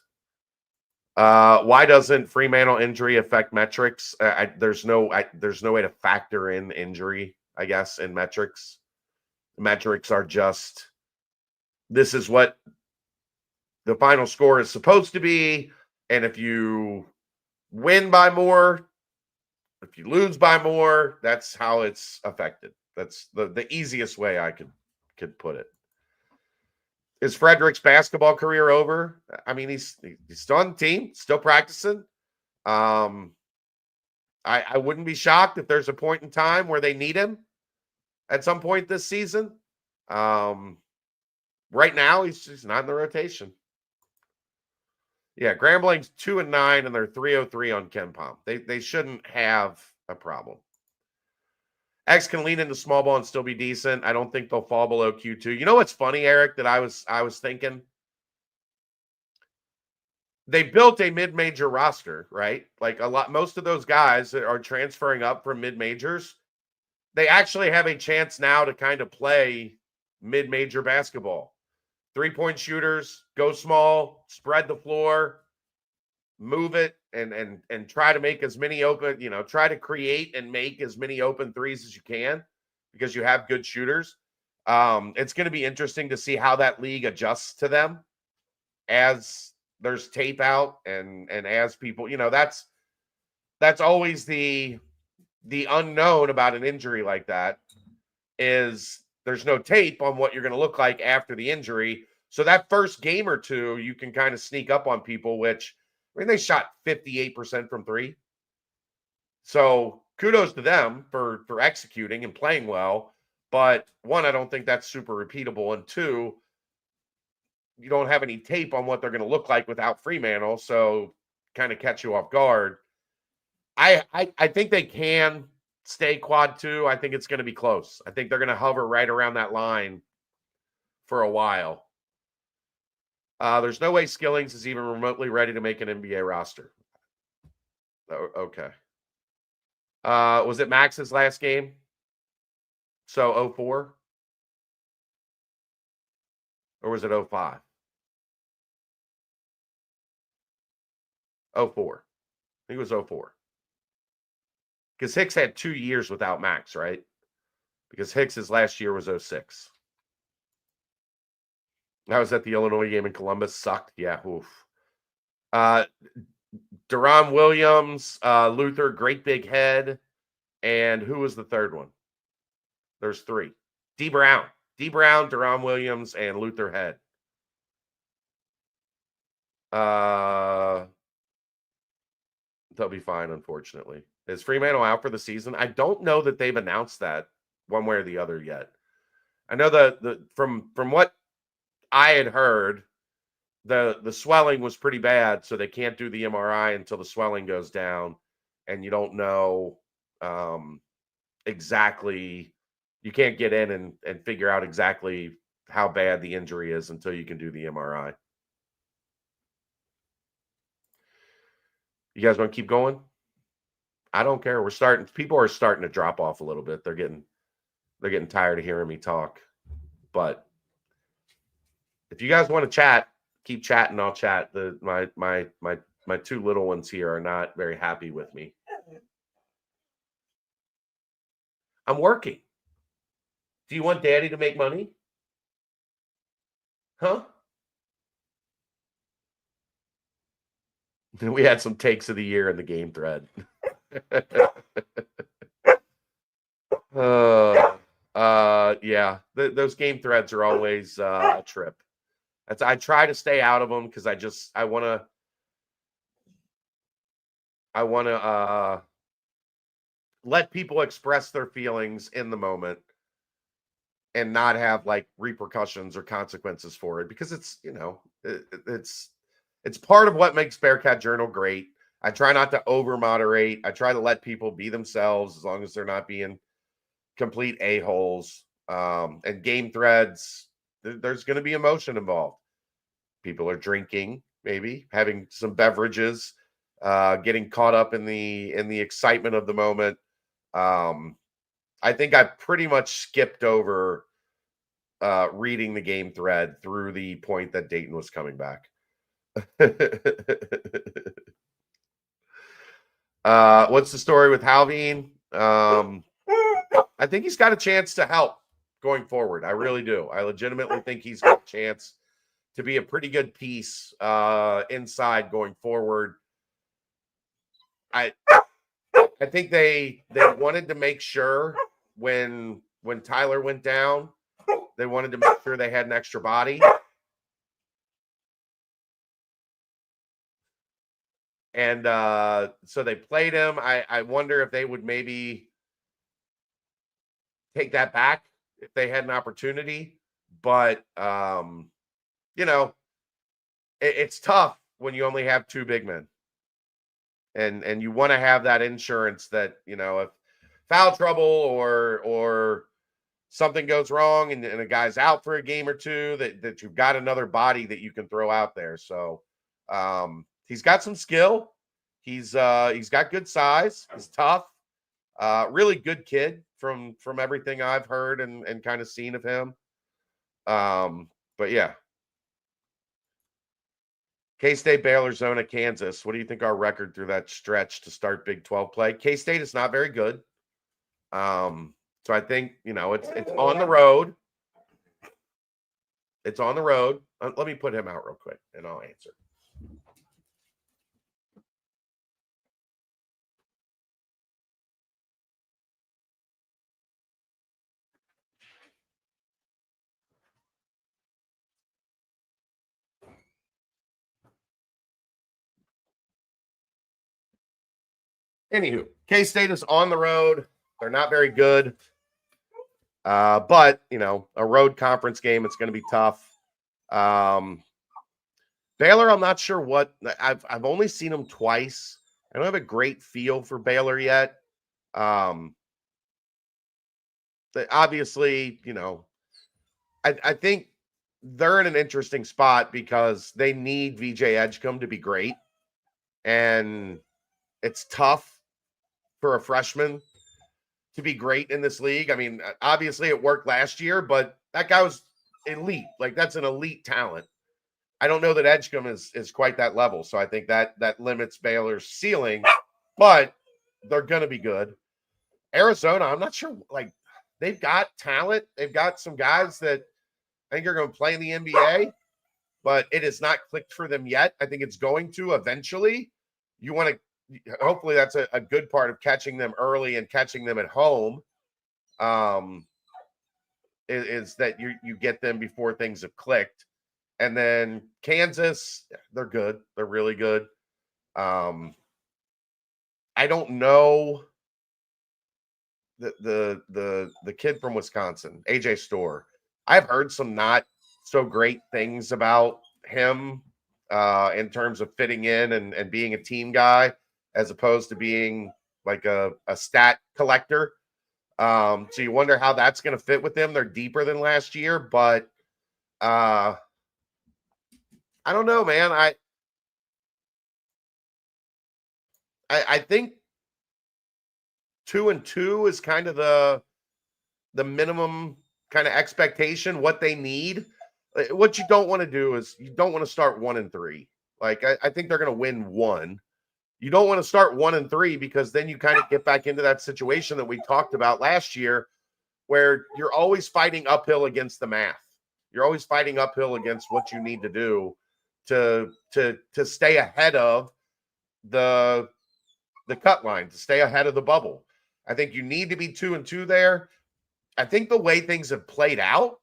Why doesn't Fremantle injury affect metrics? There's no way to factor in injury, I guess, in metrics. Metrics are just, this is what the final score is supposed to be, and if you win by more, if you lose by more, that's how it's affected. That's the easiest way I could put it. Is Frederick's basketball career over? I mean, he's still on the team, still practicing. I wouldn't be shocked if there's a point in time where they need him at some point this season. Right now, he's just not in the rotation. Yeah, Grambling's 2-9, and they're 303 on KenPom. They shouldn't have a problem. X can lean into small ball and still be decent. I don't think they'll fall below Q2. You know what's funny, Eric, that I was thinking? They built a mid-major roster, right? Like most of those guys that are transferring up from mid-majors, they actually have a chance now to kind of play mid-major basketball. 3-point shooters, go small, spread the floor, move it, and try to make as many open, try to create and make as many open threes as you can because you have good shooters. It's going to be interesting to see how that league adjusts to them as there's tape out and as people, that's always the unknown about an injury like that, is there's no tape on what you're going to look like after the injury. So that first game or two, you can kind of sneak up on people, which, I mean, they shot 58% from three. So kudos to them for executing and playing well. But one, I don't think that's super repeatable. And two, you don't have any tape on what they're going to look like without Fremantle. So kind of catch you off guard. I think they can stay quad 2. I think it's going to be close. I think they're going to hover right around that line for a while. There's no way Skillings is even remotely ready to make an NBA roster. Okay. Was it Max's last game? So 04? Or was it 05? 04. I think it was 04. Because Hicks had 2 years without Max, right? Because Hicks's last year was 06. I was at the Illinois game in Columbus. Sucked. Yeah. Oof. Deron Williams, Luther, great big head. And who was the third one? There's 3. D. Brown, Deron Williams, and Luther Head. They'll be fine, unfortunately. Is Fremantle out for the season? I don't know that they've announced that one way or the other yet. I know that from what I had heard, the swelling was pretty bad, so they can't do the MRI until the swelling goes down, and you don't know exactly. You can't get in and figure out exactly how bad the injury is until you can do the MRI. You guys want to keep going? I don't care. People are starting to drop off a little bit. They're getting tired of hearing me talk. But if you guys want to chat, keep chatting. I'll chat. My 2 little ones here are not very happy with me. I'm working. Do you want Daddy to make money? Huh? We had some takes of the year in the game thread. Yeah, those game threads are always a trip. I try to stay out of them because I want to let people express their feelings in the moment and not have like repercussions or consequences for it, because it's, it's part of what makes Bearcat Journal great. I try not to over moderate. I try to let people be themselves as long as they're not being complete a-holes. And game threads, there's going to be emotion involved. People are drinking, maybe having some beverages, getting caught up in the excitement of the moment. I think I pretty much skipped over reading the game thread through the point that Dayton was coming back. What's the story with Halveen? I think he's got a chance to help going forward. I really do. I legitimately think he's got a chance to be a pretty good piece inside going forward. I think they wanted to make sure when Tyler went down, they wanted to make sure they had an extra body. And so they played him. I wonder if they would maybe take that back if they had an opportunity. But, it's tough when you only have two big men. And you want to have that insurance that, if foul trouble or something goes wrong and a guy's out for a game or two, that you've got another body that you can throw out there. So he's got some skill. He's got good size. He's tough. Really good kid from everything I've heard and kind of seen of him. But yeah. K-State, Baylor, Zona, Kansas. What do you think our record through that stretch to start Big 12 play? K-State is not very good. So I think, it's on the road. It's on the road. Let me put him out real quick and I'll answer. Anywho, K-State is on the road. They're not very good. But, a road conference game, it's going to be tough. Baylor, I'm not sure what. I've only seen them twice. I don't have a great feel for Baylor yet. Obviously, I think they're in an interesting spot because they need VJ Edgecombe to be great. And it's tough for a freshman to be great in this league. I mean, obviously it worked last year, but that guy was elite. Like, that's an elite talent. I don't know that Edgecombe is quite that level. So I think that limits Baylor's ceiling, but they're going to be good. Arizona, I'm not sure. Like, they've got talent. They've got some guys that I think are going to play in the NBA, but it has not clicked for them yet. I think it's going to eventually. You want to, hopefully that's a good part of catching them early and catching them at home, is that you get them before things have clicked. And then Kansas, they're good. They're really good. I don't know the kid from Wisconsin, AJ Storr. I've heard some not so great things about him in terms of fitting in and being a team guy, as opposed to being like a stat collector. So you wonder how that's going to fit with them. They're deeper than last year, but I don't know, man. I think 2-2 is kind of the minimum kind of expectation, what they need. What you don't want to do is you don't want to start 1-3. Like, I think they're going to win one. You don't want to start 1-3 because then you kind of get back into that situation that we talked about last year, where you're always fighting uphill against the math. You're always fighting uphill against what you need to do to stay ahead of the cut line, to stay ahead of the bubble. I think you need to be 2-2 there. I think the way things have played out,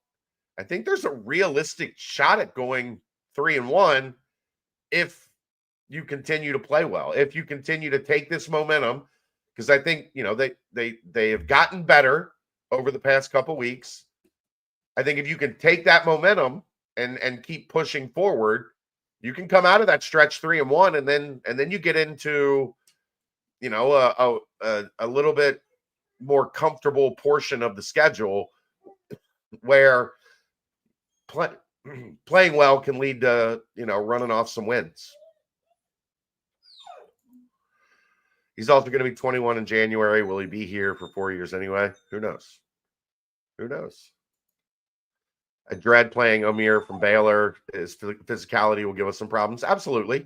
I think there's a realistic shot at going 3-1 if you continue to play well, if you continue to take this momentum, because I think, you know, they have gotten better over the past couple weeks. I think if you can take that momentum and keep pushing forward, you can come out of that stretch 3-1, and then you get into, you know, a little bit more comfortable portion of the schedule where playing well can lead to, you know, running off some wins. He's also going to be 21 in January. Will he be here for 4 years anyway? Who knows? Who knows? I dread playing Amir from Baylor. His physicality will give us some problems. Absolutely.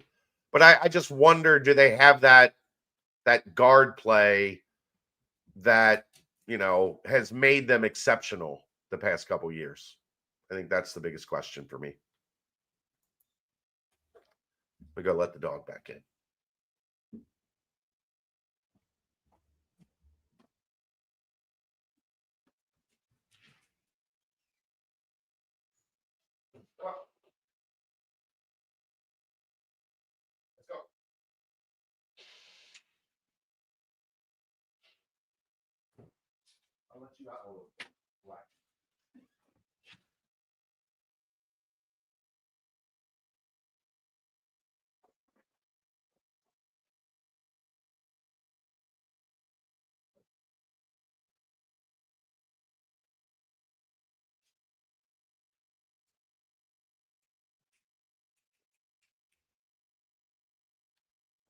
But I just wonder, do they have that guard play that, you know, has made them exceptional the past couple years? I think that's the biggest question for me. We go let the dog back in. Let's go. I'll let you out a little bit. Black.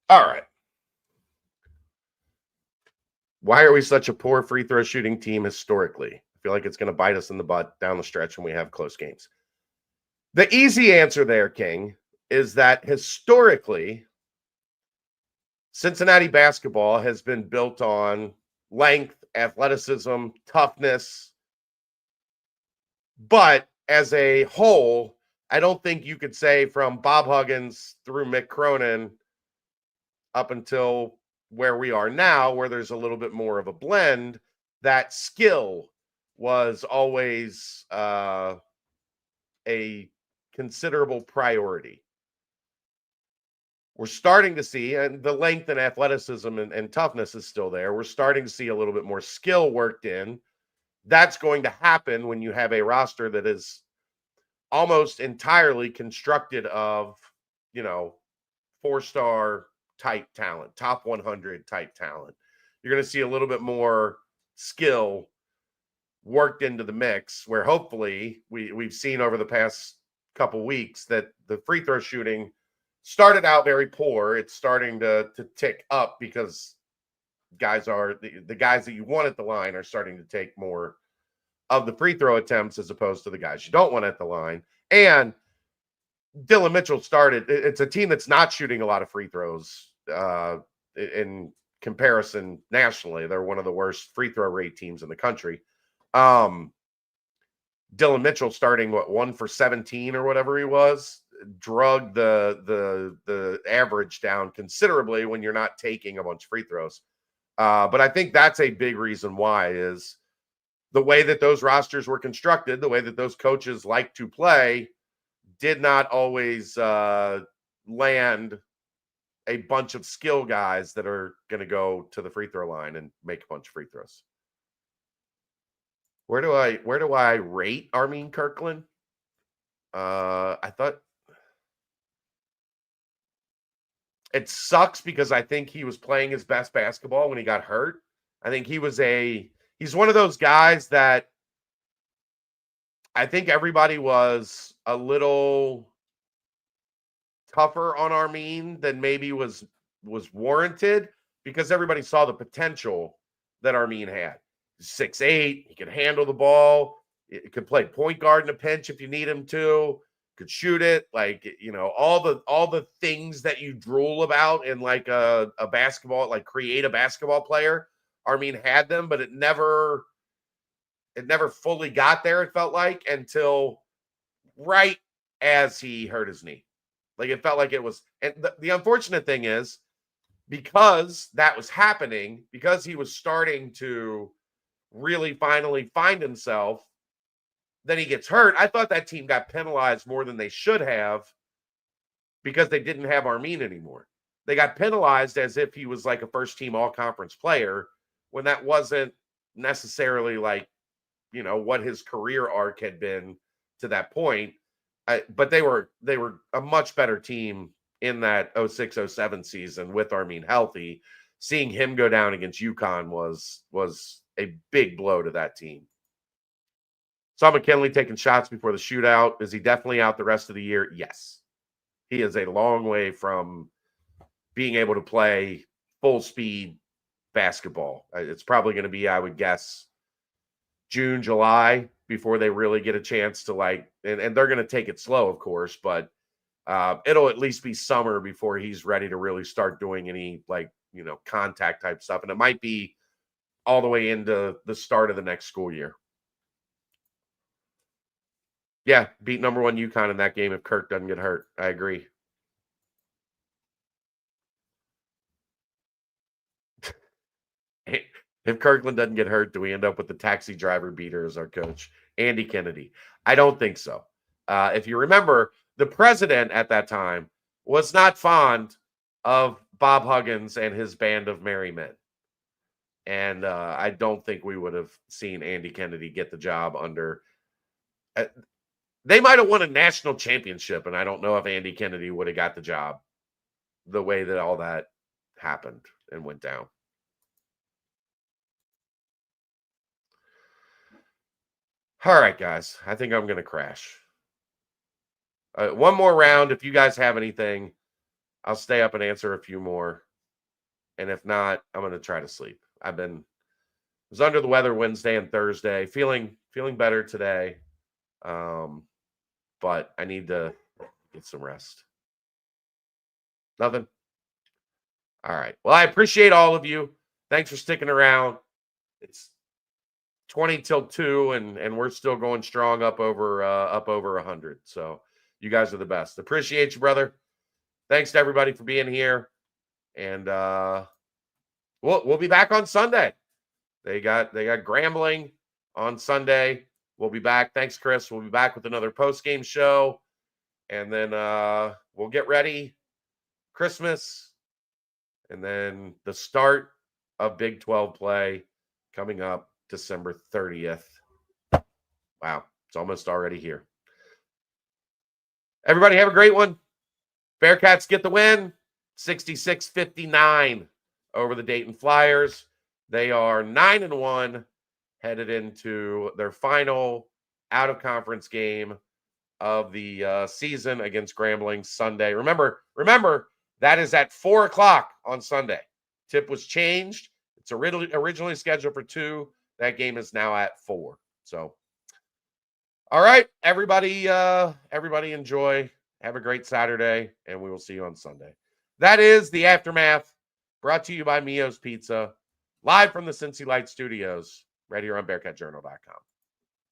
All right. Why are we such a poor free throw shooting team historically? I feel like it's going to bite us in the butt down the stretch when we have close games. The easy answer there, King, is that historically, Cincinnati basketball has been built on length, athleticism, toughness. But as a whole, I don't think you could say from Bob Huggins through Mick Cronin up until where we are now, where there's a little bit more of a blend, that skill was always a considerable priority. We're starting to see, and the length and athleticism and toughness is still there. We're starting to see a little bit more skill worked in. That's going to happen when you have a roster that is almost entirely constructed of, you know, 4-star type talent, top 100 type talent. You're going to see a little bit more skill worked into the mix, where hopefully we've seen over the past couple weeks that the free throw shooting started out very poor. It's starting to tick up because guys are the guys that you want at the line are starting to take more of the free throw attempts as opposed to the guys you don't want at the line. And Dylan Mitchell started. It's a team that's not shooting a lot of free throws in comparison nationally. They're one of the worst free throw rate teams in the country. Dylan Mitchell starting 1 for 17 or whatever he was, drug the average down considerably when you're not taking a bunch of free throws. But I think that's a big reason why is the way that those rosters were constructed, the way that those coaches like to play, did not always land a bunch of skill guys that are going to go to the free throw line and make a bunch of free throws. Where do I rate Armin Kirkland? I thought it sucks because I think he was playing his best basketball when he got hurt. I think he's one of those guys that I think everybody was a little tougher on Armin than maybe was warranted, because everybody saw the potential that Armin had. 6'8", he could handle the ball. He could play point guard in a pinch if you need him to. Could shoot it, like, you know, all the things that you drool about in like a basketball, like create a basketball player. Armin had them, but it never fully got there, it felt like, until right as he hurt his knee. Like, it felt like it was, and the unfortunate thing is because that was happening, because he was starting to really finally find himself, then he gets hurt. I thought that team got penalized more than they should have because they didn't have Armin anymore. They got penalized as if he was like a first-team all-conference player when that wasn't necessarily like, what his career arc had been to that point. But they were a much better team in that 06-07 season with Armin healthy. Seeing him go down against UConn was a big blow to that team. Saw McKinley taking shots before the shootout. Is he definitely out the rest of the year? Yes. He is a long way from being able to play full speed basketball. It's probably going to be, I would guess, June, July before they really get a chance to and they're going to take it slow, of course, but it'll at least be summer before he's ready to really start doing any contact type stuff. And it might be all the way into the start of the next school year. Yeah, beat number 1 UConn in that game if Kirk doesn't get hurt. I agree. If Kirkland doesn't get hurt, do we end up with the taxi driver beater as our coach? Andy Kennedy. I don't think so. If you remember, the president at that time was not fond of Bob Huggins and his band of merry men. And I don't think we would have seen Andy Kennedy get the job under... they might have won a national championship, and I don't know if Andy Kennedy would have got the job the way that all that happened and went down. All right, guys. I think I'm going to crash. One more round. If you guys have anything, I'll stay up and answer a few more. And if not, I'm going to try to sleep. I was under the weather Wednesday and Thursday, feeling better today. But I need to get some rest. Nothing? All right. Well, I appreciate all of you. Thanks for sticking around. It's 20 till 2, and we're still going strong up over 100. So you guys are the best. Appreciate you, brother. Thanks to everybody for being here. And we'll be back on Sunday. They got Grambling on Sunday. We'll be back. Thanks, Chris. We'll be back with another post-game show. And then we'll get ready. Christmas. And then the start of Big 12 play coming up December 30th. Wow. It's almost already here. Everybody have a great one. Bearcats get the win. 66-59 over the Dayton Flyers. They are 9-1. Headed into their final out-of-conference game of the season against Grambling Sunday. Remember, that is at 4 o'clock on Sunday. Tip was changed. It's originally scheduled for 2. That game is now at 4. So, all right, everybody enjoy. Have a great Saturday, and we will see you on Sunday. That is the Aftermath, brought to you by Mio's Pizza, live from the Cincy Light Studios, right here on BearcatJournal.com.